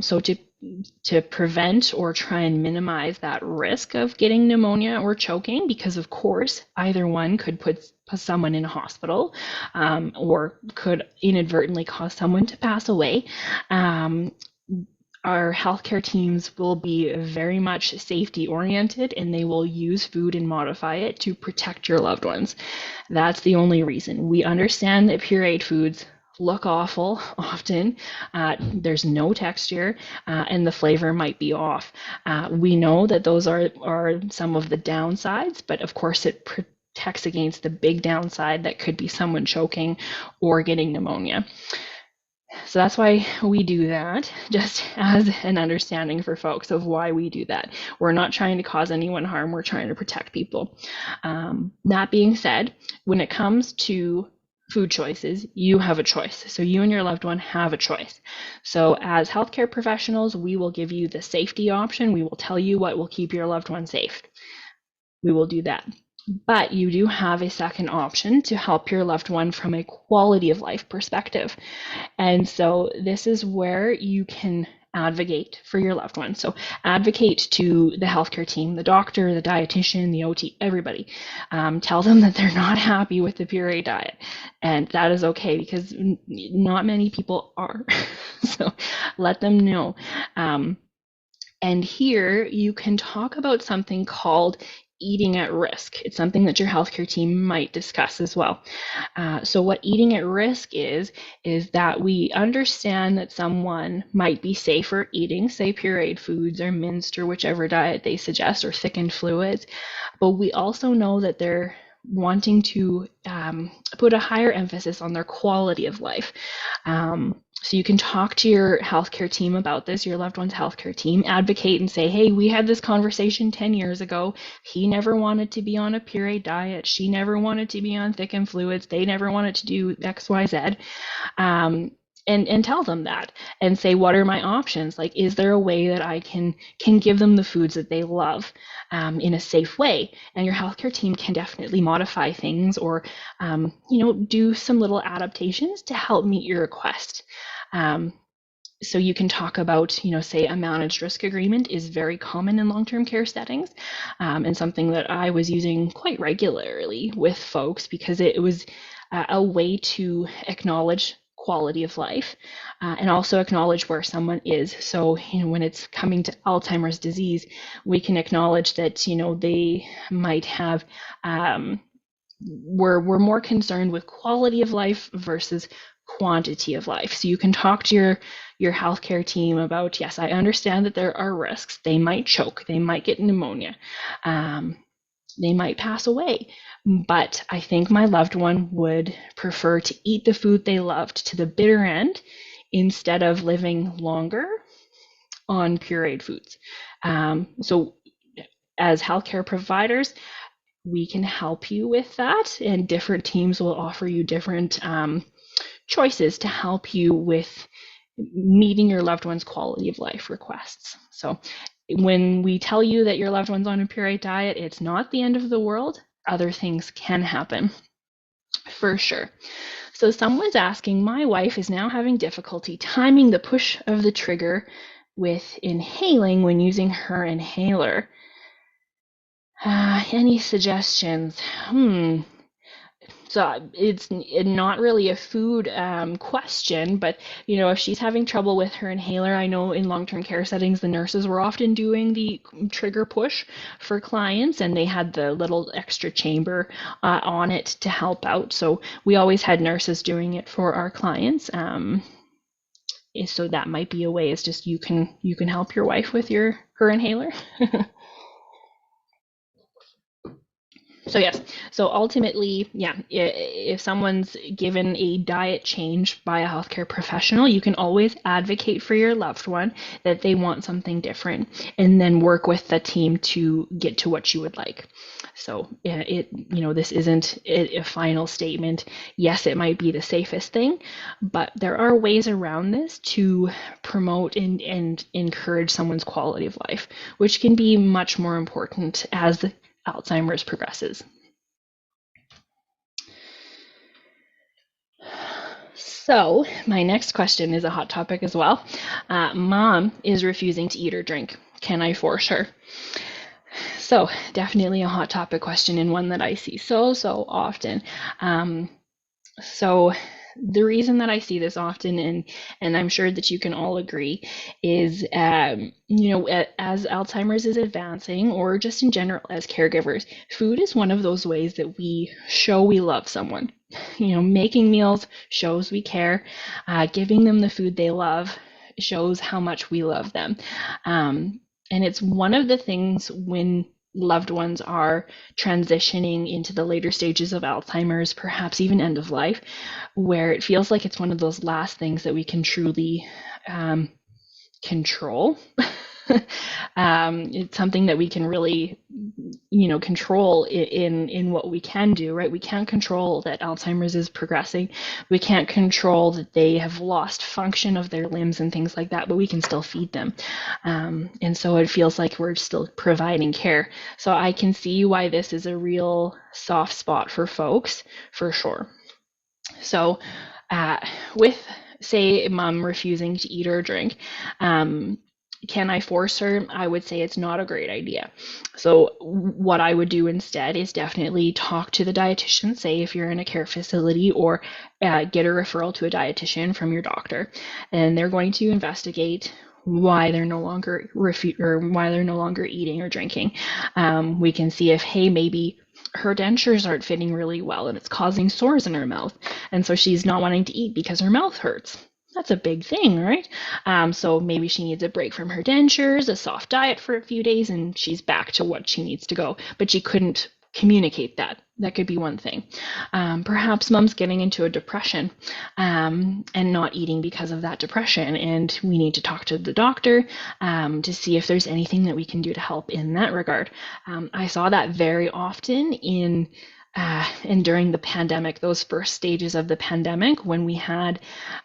So to prevent or try and minimize that risk of getting pneumonia or choking, because of course either one could put someone in a hospital or could inadvertently cause someone to pass away. Our healthcare teams will be very much safety oriented and they will use food and modify it to protect your loved ones. That's the only reason. We understand that pureed foods look awful often. There's no texture and the flavor might be off. We know that those are some of the downsides, but of course it protects against the big downside that could be someone choking or getting pneumonia. So that's why we do that, just as an understanding for folks of why we do that. We're not trying to cause anyone harm, we're trying to protect people. That being said, when it comes to food choices, you have a choice. So you and your loved one have a choice. So as healthcare professionals, we will give you the safety option. We will tell you what will keep your loved one safe. We will do that. But you do have a second option to help your loved one from a quality of life perspective. And so this is where you can advocate for your loved one. So advocate to the healthcare team, the doctor, the dietitian, the OT, everybody. Tell them that they're not happy with the pureed diet. And that is okay because not many people are. So let them know. And here you can talk about something called eating at risk. It's something that your healthcare team might discuss as well. So what eating at risk is that we understand that someone might be safer eating, say, pureed foods or minced or whichever diet they suggest or thickened fluids, but we also know that they're wanting to put a higher emphasis on their quality of life. So you can talk to your healthcare team about this, your loved one's healthcare team, advocate and say, hey, we had this conversation 10 years ago. He never wanted to be on a pureed diet. She never wanted to be on thickened fluids. They never wanted to do X, Y, Z. And tell them that and say, what are my options? Like, is there a way that I can give them the foods that they love in a safe way? And your healthcare team can definitely modify things or, do some little adaptations to help meet your request. So you can talk about, say a managed risk agreement is very common in long-term care settings and something that I was using quite regularly with folks because it was a way to acknowledge quality of life and also acknowledge where someone is. So, when it's coming to Alzheimer's disease, we can acknowledge that, they might have, we're more concerned with quality of life versus quantity of life. So you can talk to your healthcare team about, yes, I understand that there are risks. They might choke, they might get pneumonia, they might pass away. But I think my loved one would prefer to eat the food they loved to the bitter end instead of living longer on pureed foods. So as healthcare providers, we can help you with that, and different teams will offer you different choices to help you with meeting your loved one's quality of life requests. So when we tell you that your loved one's on a pureed diet, it's not the end of the world. Other things can happen, for sure. So someone's asking, my wife is now having difficulty timing the push of the trigger with inhaling when using her inhaler. Any suggestions? So it's not really a food question, but if she's having trouble with her inhaler, I know in long-term care settings, the nurses were often doing the trigger push for clients, and they had the little extra chamber on it to help out. So we always had nurses doing it for our clients. So that might be a way. Is just you can help your wife with your her inhaler. So yes, so ultimately, yeah, if someone's given a diet change by a healthcare professional, you can always advocate for your loved one that they want something different, and then work with the team to get to what you would like. So this isn't a final statement. Yes, it might be the safest thing, but there are ways around this to promote and encourage someone's quality of life, which can be much more important as Alzheimer's progresses. So my next question is a hot topic as well. Mom is refusing to eat or drink. Can I force her? So definitely a hot topic question, and one that I see so often. So the reason that I see this often, and I'm sure that you can all agree, is as Alzheimer's is advancing, or just in general as caregivers, food is one of those ways that we show we love someone. Making meals shows we care. Giving them the food they love shows how much we love them. And it's one of the things when loved ones are transitioning into the later stages of Alzheimer's, perhaps even end of life, where it feels like it's one of those last things that we can truly control. It's something that we can really, control in what we can do, right? We can't control that Alzheimer's is progressing. We can't control that they have lost function of their limbs and things like that, but we can still feed them. And so it feels like we're still providing care. So I can see why this is a real soft spot for folks, for sure. So with, say, mom refusing to eat or drink, can I force her? I would say it's not a great idea. So what I would do instead is definitely talk to the dietitian, say if you're in a care facility, or get a referral to a dietitian from your doctor, and they're going to investigate why they're no longer eating or drinking. We can see if, hey, maybe her dentures aren't fitting really well and it's causing sores in her mouth, and so she's not wanting to eat because her mouth hurts. That's a big thing, right? So maybe she needs a break from her dentures, a soft diet for a few days, and she's back to what she needs to go. But she couldn't communicate that. That could be one thing. Perhaps mom's getting into a depression and not eating because of that depression, and we need to talk to the doctor to see if there's anything that we can do to help in that regard. I saw that very often and during the pandemic, those first stages of the pandemic, when we had,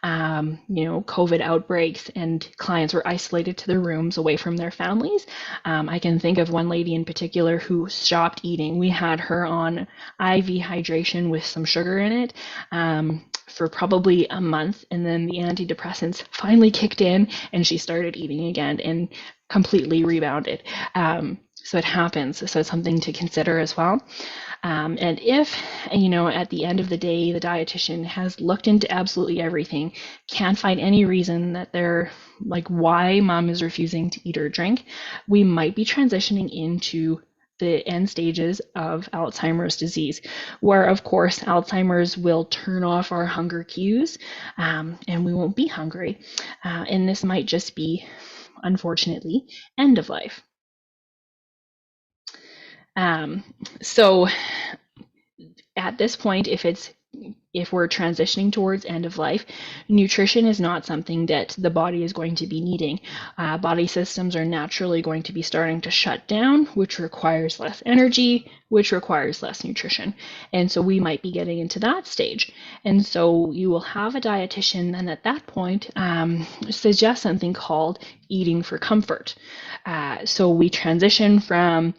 COVID outbreaks and clients were isolated to their rooms away from their families. I can think of one lady in particular who stopped eating. We had her on IV hydration with some sugar in it for probably a month, and then the antidepressants finally kicked in and she started eating again and completely rebounded. So it happens. So it's something to consider as well. And if, at the end of the day, the dietitian has looked into absolutely everything, can't find any reason that they're like why mom is refusing to eat or drink, we might be transitioning into the end stages of Alzheimer's disease, where of course Alzheimer's will turn off our hunger cues and we won't be hungry. And this might just be, unfortunately, end of life. So at this point, if we're transitioning towards end of life, nutrition is not something that the body is going to be needing. Body systems are naturally going to be starting to shut down, which requires less energy, which requires less nutrition. And so we might be getting into that stage. And so you will have a dietitian then at that point suggest something called eating for comfort. So we transition from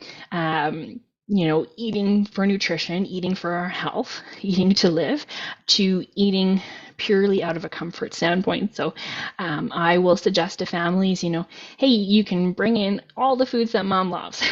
eating for nutrition, eating for our health, eating to live, to eating purely out of a comfort standpoint. So I will suggest to families, hey, you can bring in all the foods that mom loves,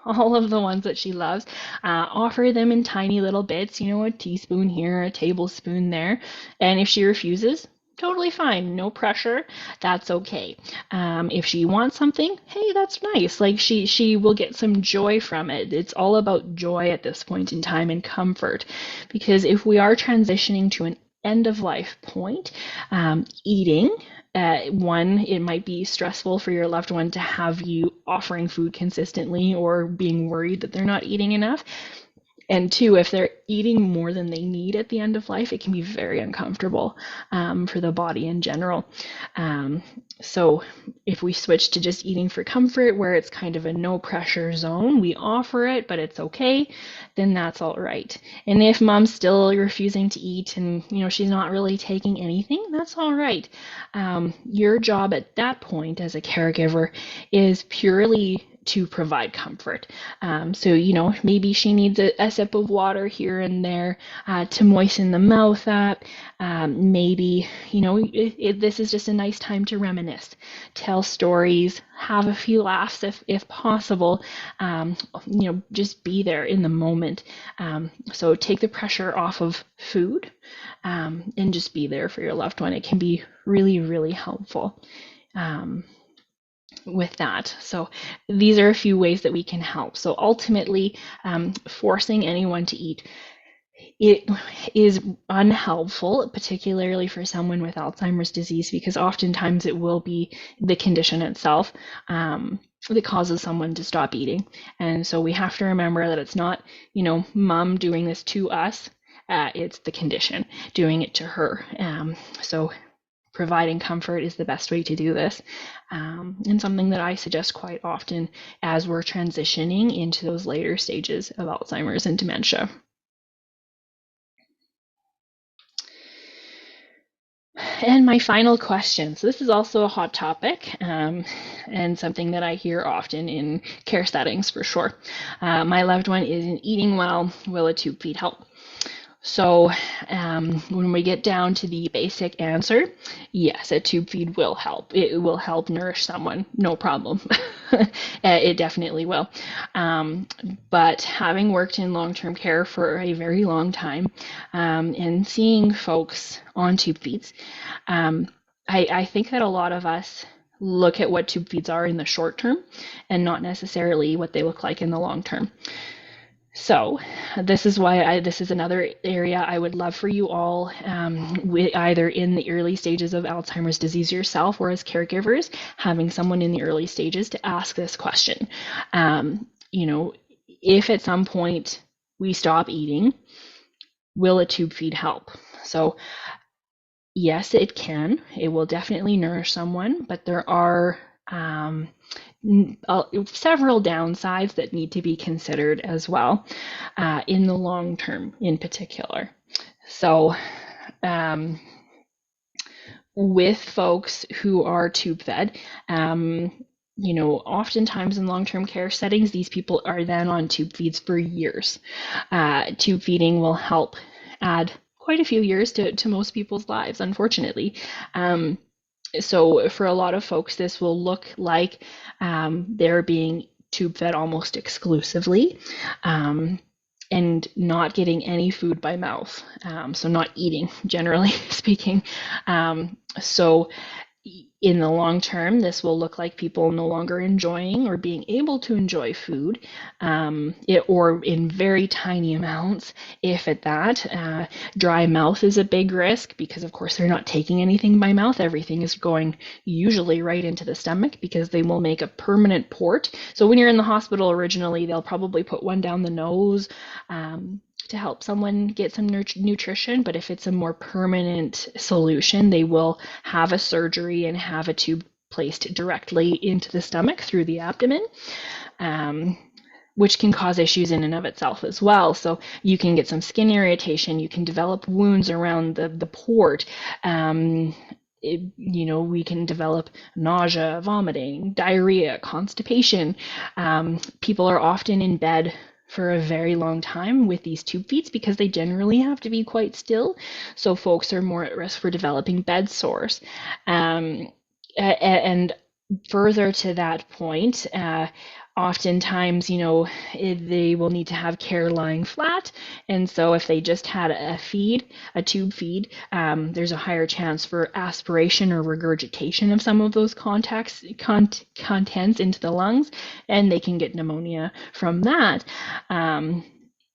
all of the ones that she loves, offer them in tiny little bits, a teaspoon here, a tablespoon there. And if she refuses, totally fine, no pressure, that's okay. If she wants something, hey, that's nice. Like she will get some joy from it. It's all about joy at this point in time and comfort, because if we are transitioning to an end of life point, eating, one, it might be stressful for your loved one to have you offering food consistently or being worried that they're not eating enough. And two, if they're eating more than they need at the end of life, it can be very uncomfortable for the body in general. So if we switch to just eating for comfort, where it's kind of a no pressure zone, we offer it, but it's okay, then that's all right. And if mom's still refusing to eat and she's not really taking anything, that's all right. Your job at that point as a caregiver is purely to provide comfort. So, maybe she needs a sip of water here and there to moisten the mouth up. Maybe, this is just a nice time to reminisce, tell stories, have a few laughs if possible, just be there in the moment. So take the pressure off of food and just be there for your loved one. It can be really, really helpful. With that. So these are a few ways that we can help. So ultimately, forcing anyone to eat, it is unhelpful, particularly for someone with Alzheimer's disease, because oftentimes it will be the condition itself that causes someone to stop eating. And so we have to remember that it's not, mom doing this to us, it's the condition doing it to her. So providing comfort is the best way to do this, and something that I suggest quite often as we're transitioning into those later stages of Alzheimer's and dementia. And my final question. So this is also a hot topic and something that I hear often in care settings for sure. My loved one isn't eating well. Will a tube feed help? So when we get down to the basic answer, yes, a tube feed will help. It will help nourish someone, no problem. It definitely will. But having worked in long-term care for a very long time and seeing folks on tube feeds, I think that a lot of us look at what tube feeds are in the short term and not necessarily what they look like in the long term. So this is why this is another area I would love for you all, either in the early stages of Alzheimer's disease yourself or as caregivers, having someone in the early stages to ask this question. If at some point we stop eating, will a tube feed help? So yes, it can. It will definitely nourish someone, but there are several downsides that need to be considered as well in the long term in particular. So with folks who are tube fed, oftentimes in long-term care settings, these people are then on tube feeds for years. Tube feeding will help add quite a few years to most people's lives, unfortunately. So for a lot of folks, this will look like they're being tube fed almost exclusively and not getting any food by mouth. So not eating, generally speaking. So in the long term, this will look like people no longer enjoying or being able to enjoy food, or in very tiny amounts, if at that. Dry mouth is a big risk because, of course, they're not taking anything by mouth. Everything is going usually right into the stomach because they will make a permanent port. So when you're in the hospital originally, they'll probably put one down the nose to help someone get some nutrition, but if it's a more permanent solution, they will have a surgery and have a tube placed directly into the stomach through the abdomen, which can cause issues in and of itself as well. So you can get some skin irritation, you can develop wounds around the port, we can develop nausea, vomiting, diarrhea, constipation. People are often in bed for a very long time with these tube feeds because they generally have to be quite still. So folks are more at risk for developing bed sores. And further to that point, oftentimes, they will need to have care lying flat. And so if they just had a tube feed, there's a higher chance for aspiration or regurgitation of some of those contents into the lungs, and they can get pneumonia from that.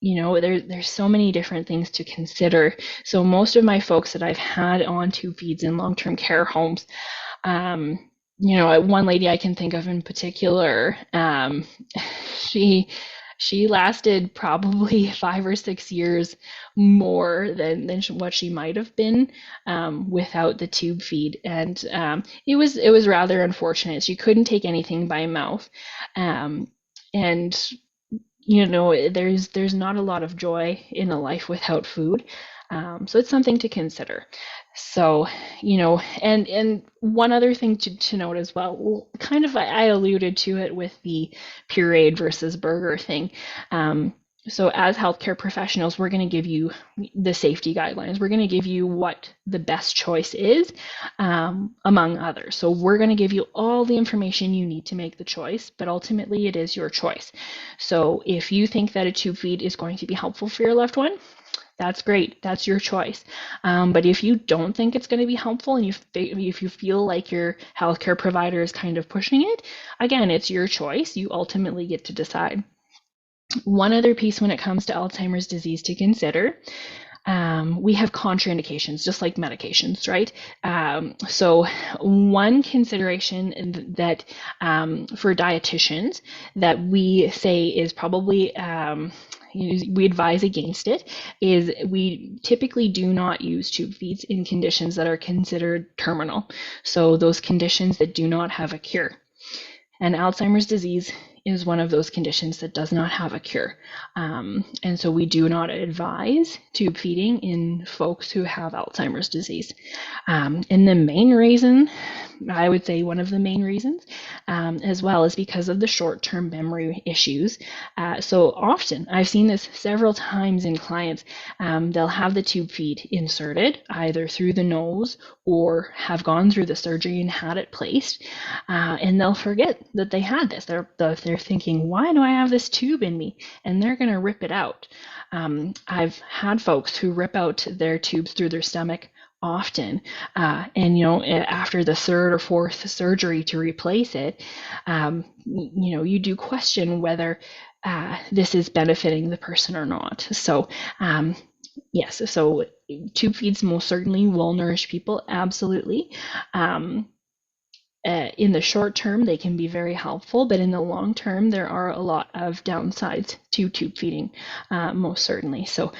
there's so many different things to consider. So most of my folks that I've had on tube feeds in long-term care homes, um, one lady I can think of in particular, she she lasted probably 5 or 6 years more than what she might have been without the tube feed, and it was rather unfortunate. She couldn't take anything by mouth, um, and there's not a lot of joy in a life without food. So it's something to consider. So, and one other thing to note as well, kind of I alluded to it with the pureed versus burger thing. Um, so as healthcare professionals, we're going to give you the safety guidelines. We're going to give you what the best choice is, among others. So we're going to give you all the information you need to make the choice, but ultimately it is your choice. So if you think that a tube feed is going to be helpful for your loved one, that's great. That's your choice. But if you don't think it's going to be helpful, and if you feel like your healthcare provider is kind of pushing it, again, it's your choice. You ultimately get to decide. One other piece when it comes to Alzheimer's disease to consider, we have contraindications, just like medications, right? So one consideration that for dietitians that we say is probably we advise against it is we typically do not use tube feeds in conditions that are considered terminal. So those conditions that do not have a cure. And Alzheimer's disease is one of those conditions that does not have a cure. And so we do not advise tube feeding in folks who have Alzheimer's disease. And the main reason, I would say one of the main reasons, as well, is because of the short-term memory issues. So often, I've seen this several times in clients, they'll have the tube feed inserted either through the nose or have gone through the surgery and had it placed, and they'll forget that they had this. They're thinking, why do I have this tube in me? And they're going to rip it out. I've had folks who rip out their tubes through their stomach often, and after the third or fourth surgery to replace it, you do question whether this is benefiting the person or not. So yes, so tube feeds most certainly will nourish people, absolutely. In the short term, they can be very helpful, but in the long term, there are a lot of downsides to tube feeding, most certainly. So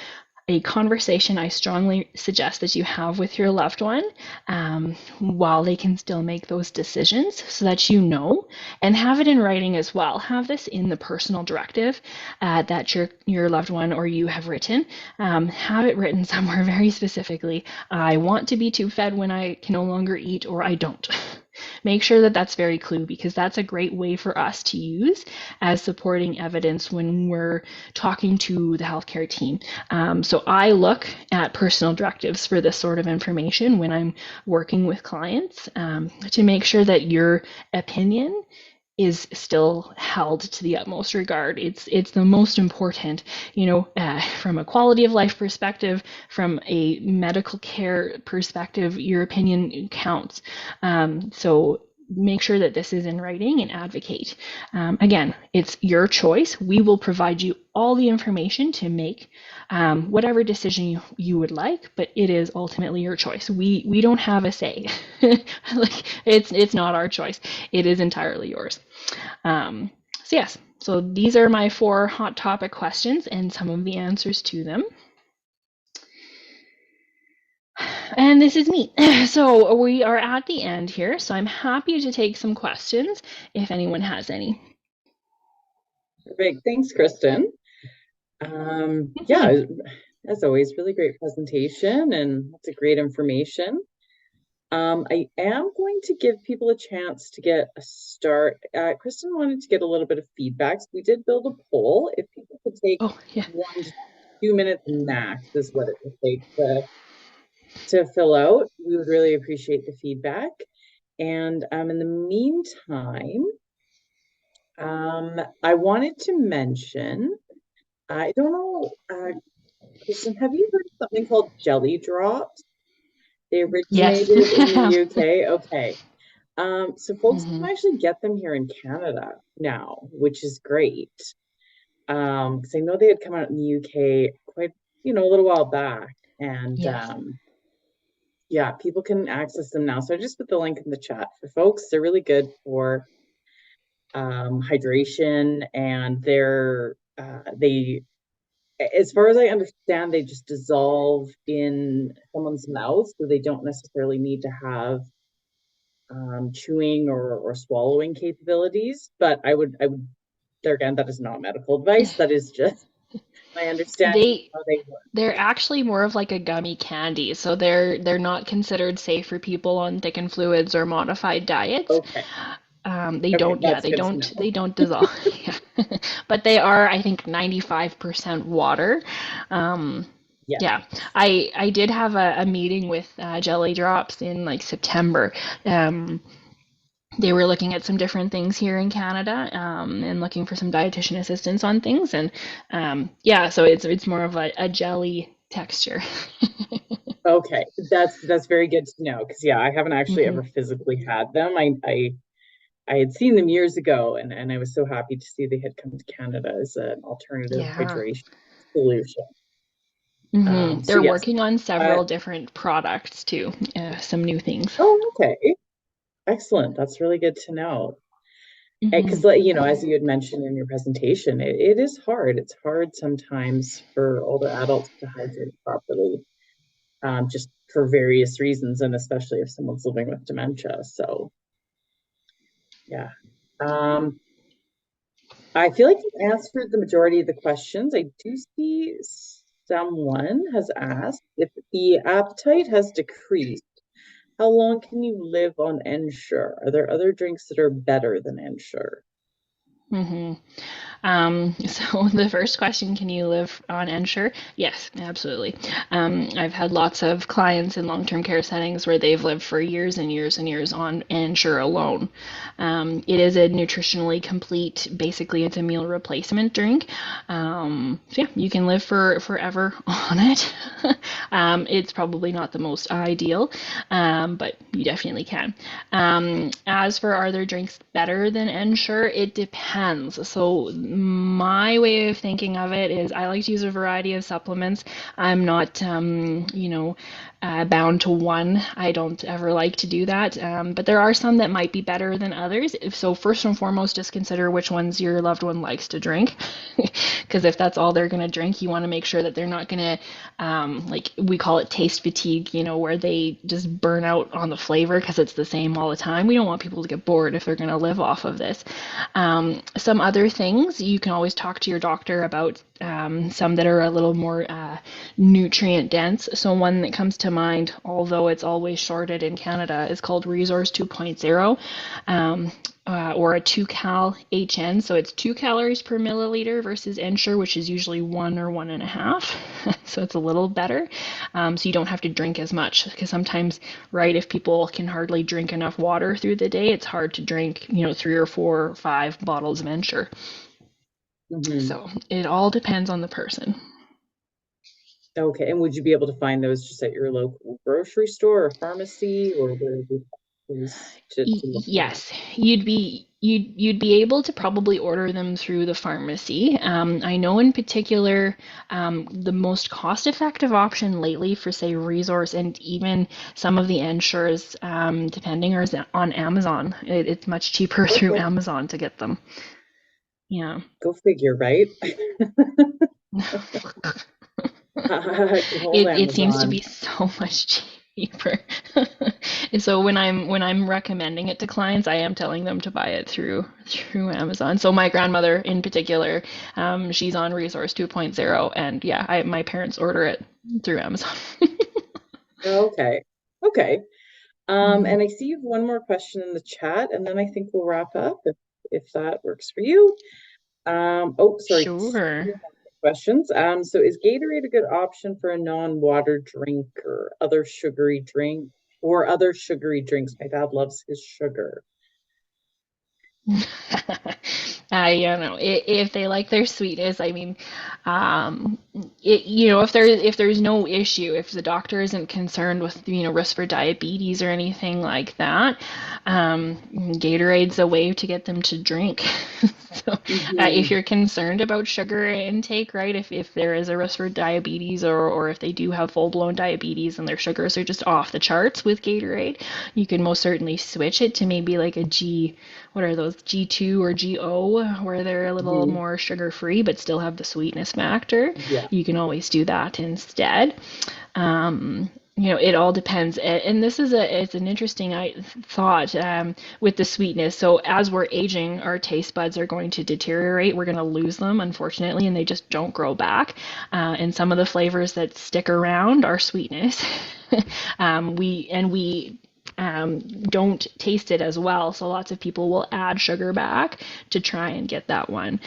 a conversation I strongly suggest that you have with your loved one while they can still make those decisions, so that and have it in writing as well. Have this in the personal directive that your loved one or you have written. Have it written somewhere very specifically. I want to be tube fed when I can no longer eat, or I don't. Make sure that that's very clear, because that's a great way for us to use as supporting evidence when we're talking to the healthcare team. So I look at personal directives for this sort of information when I'm working with clients, to make sure that your opinion is still held to the utmost regard. It's the most important, from a quality of life perspective, from a medical care perspective, your opinion counts. So make sure that this is in writing and advocate. Again, it's your choice. We will provide you all the information to make whatever decision you would like, but it is ultimately your choice. We don't have a say. Like it's not our choice. It is entirely yours. So yes, so these are my 4 hot topic questions and some of the answers to them. And this is me. So we are at the end here, so I'm happy to take some questions if anyone has any. Perfect. Thanks, Kristen. Yeah, as always, really great presentation and lots of great information. I am going to give people a chance to get a start. Kristen wanted to get a little bit of feedback. So we did build a poll. If people could take 1 to 2 minutes max is what it would take to fill out. We would really appreciate the feedback. And in the meantime, I wanted to mention, I don't know, Kristen, have you heard of something called jelly drops? They originated in the UK. Okay. So folks can actually get them here in Canada now, which is great. Because I know they had come out in the UK quite, a little while back. And Yes. yeah, people can access them now. So I just put the link in the chat for folks. They're really good for hydration, and they, as far as I understand, they just dissolve in someone's mouth, so they don't necessarily need to have chewing or swallowing capabilities. But I would, there again, that is not medical advice. That is just my understanding of They how they work. they're actually more of like a gummy candy, so they're not considered safe for people on thickened fluids or modified diets. Okay, They okay, don't, yeah, that's good to know. they don't dissolve. Yeah. But they are, I think, 95% water. Um, Yeah. yeah, I did have a meeting with Jelly Drops in like September. Um, they were looking at some different things here in Canada, and looking for some dietitian assistance on things. And yeah, so it's more of a jelly texture. Okay, that's very good to know, because yeah, I haven't actually Hmm. ever physically had them. I had seen them years ago, and I was so happy to see they had come to Canada as an alternative Yeah. hydration solution. So They're yes. working on Uh, several different products too, some new things. oh, okay. Excellent. That's really good to know. Hmm. Because, like, as you had mentioned in your presentation, it is hard. It's hard sometimes for older adults to hydrate properly, just for various reasons, and especially if someone's living with dementia. So, yeah. Um, I feel like you answered the majority of the questions. I do see someone has asked if the appetite has decreased. How long can you live on Ensure? Are there other drinks that are better than Ensure? Hmm. So the first question, can you live on Ensure? Yes, absolutely. I've had lots of clients in long-term care settings where they've lived for years and years and years on Ensure alone. It is a nutritionally complete, basically it's a meal replacement drink. So yeah, you can live for forever on it. It's probably not the most ideal, but you definitely can. As for are there drinks better than Ensure, it depends. So my way of thinking of it is I like to use a variety of supplements. I'm not, bound to one. I don't ever like to do that. But there are some that might be better than others. So first and foremost, just consider which ones your loved one likes to drink. Because if that's all they're going to drink, you want to make sure that they're not going to, like we call it taste fatigue, where they just burn out on the flavor because it's the same all the time. We don't want people to get bored if they're going to live off of this. Some other things you can always talk to your doctor about, some that are a little more nutrient dense. So one that comes to mind, although it's always shorted in Canada, is called Resource 2.0. Or a 2 cal HN. So it's 2 calories per milliliter versus Ensure, which is usually 1 or 1.5. So it's a little better. So you don't have to drink as much, because sometimes, right, if people can hardly drink enough water through the day, it's hard to drink, 3 or 4 or 5 bottles of Ensure. Hmm. So it all depends on the person. Okay, and would you be able to find those just at your local grocery store or pharmacy, or where would you those to look for them? Yes, you'd be able to probably order them through the pharmacy. I know in particular, the most cost-effective option lately for say Resource and even some of the Ensures, depending, is on Amazon. It's much cheaper through Okay, Amazon to get them. Yeah. go figure, right? Good old It seems to be Amazon. so much cheaper. So when I'm recommending it to clients, I am telling them to buy it through Amazon. So my grandmother in particular, she's on Resource 2.0, and yeah, my parents order it through Amazon. Okay, okay. Mhm. And I see you have one more question in the chat, and then I think we'll wrap up if that works for you. Oh, sorry, Sure. two more questions. So is Gatorade a good option for a non-water drinker, other sugary drinks? My dad loves his sugar. I don't know if they like their sweetness. I mean, um, if there's no issue, if the doctor isn't concerned with risk for diabetes or anything like that, Gatorade's a way to get them to drink. So, if Hmm. you're concerned about sugar intake, right? If there is a risk for diabetes, or if they do have full blown diabetes and their sugars are just off the charts with Gatorade, you can most certainly switch it to maybe like a what are those, G2 or GO, where they're a little Hmm. more sugar free but still have the sweetness factor. Yeah. You can always do that instead. It all depends, and this is it's an interesting thought with the sweetness. So as we're aging, our taste buds are going to deteriorate. We're going to lose them, unfortunately, and they just don't grow back. And some of the flavors that stick around are sweetness. We don't taste it as well. So lots of people will add sugar back to try and get that one.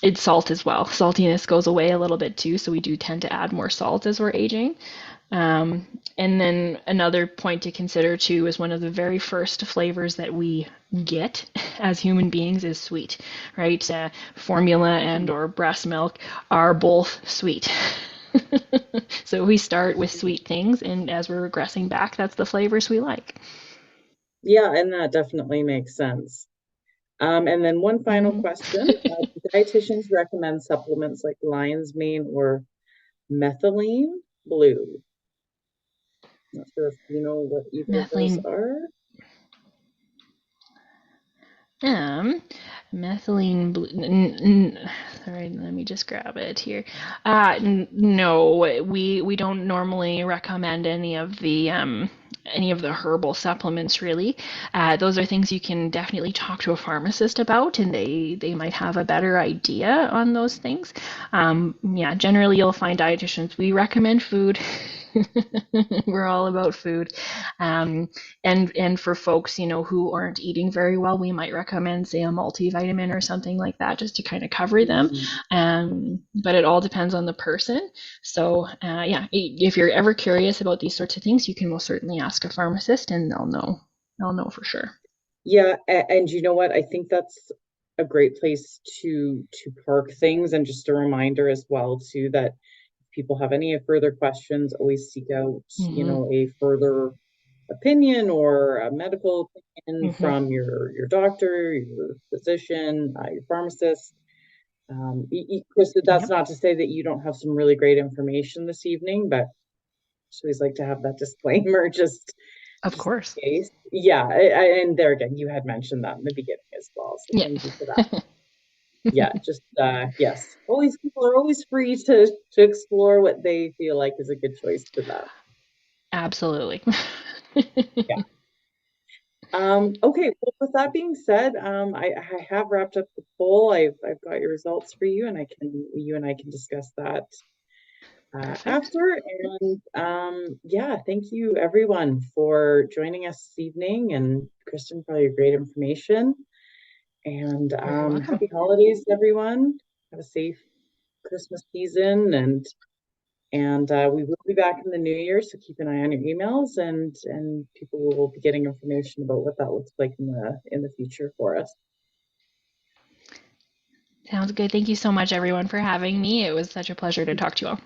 It's salt as well. Saltiness goes away a little bit too, so we do tend to add more salt as we're aging. And then another point to consider too is one of the very first flavors that we get as human beings is sweet, right? Formula and or breast milk are both sweet. So we start with sweet things, and as we're regressing back, that's the flavors we like. Yeah, and that definitely makes sense. And then one final Hmm. question. Dietitians recommend supplements like lion's mane or methylene blue. Not sure if you know what either of those Methylene are. M, methylene blue. Sorry, let me just grab it here. No, we don't normally recommend any of the herbal supplements really. Those are things you can definitely talk to a pharmacist about, and they might have a better idea on those things. Yeah, generally you'll find dietitians. We recommend food. We're all about food. Um, and for folks, who aren't eating very well, we might recommend, say, a multivitamin or something like that, just to kind of cover them. Mhm. But it all depends on the person. So yeah, if you're ever curious about these sorts of things, you can most certainly ask a pharmacist, and they'll know. They'll know for sure. Yeah, and you know what? I think that's a great place to park things, and just a reminder as well too that if people have any further questions, always seek out, Hmm. a further opinion or a medical opinion Hmm. from your doctor, your physician, your pharmacist. Chris, that's Yep, not to say that you don't have some really great information this evening, but I always like to have that disclaimer of just course. in case. Yeah, and there again, you had mentioned that in the beginning as well, so Yeah, thank you for that. Yeah, just yes, always people are always free to explore what they feel like is a good choice for them. absolutely. Yeah. Okay, well, with that being said, I have wrapped up the poll. I've got your results for you, and you and I can discuss that Perfect. after. And yeah, thank you everyone for joining us this evening. And Kristen, probably great information. And You're very welcome. happy holidays, everyone. Have a safe Christmas season, and we will be back in the new year, so keep an eye on your emails, and people will be getting information about what that looks like in the future for us. Sounds good. Thank you so much, everyone, for having me. It was such a pleasure to talk to you all.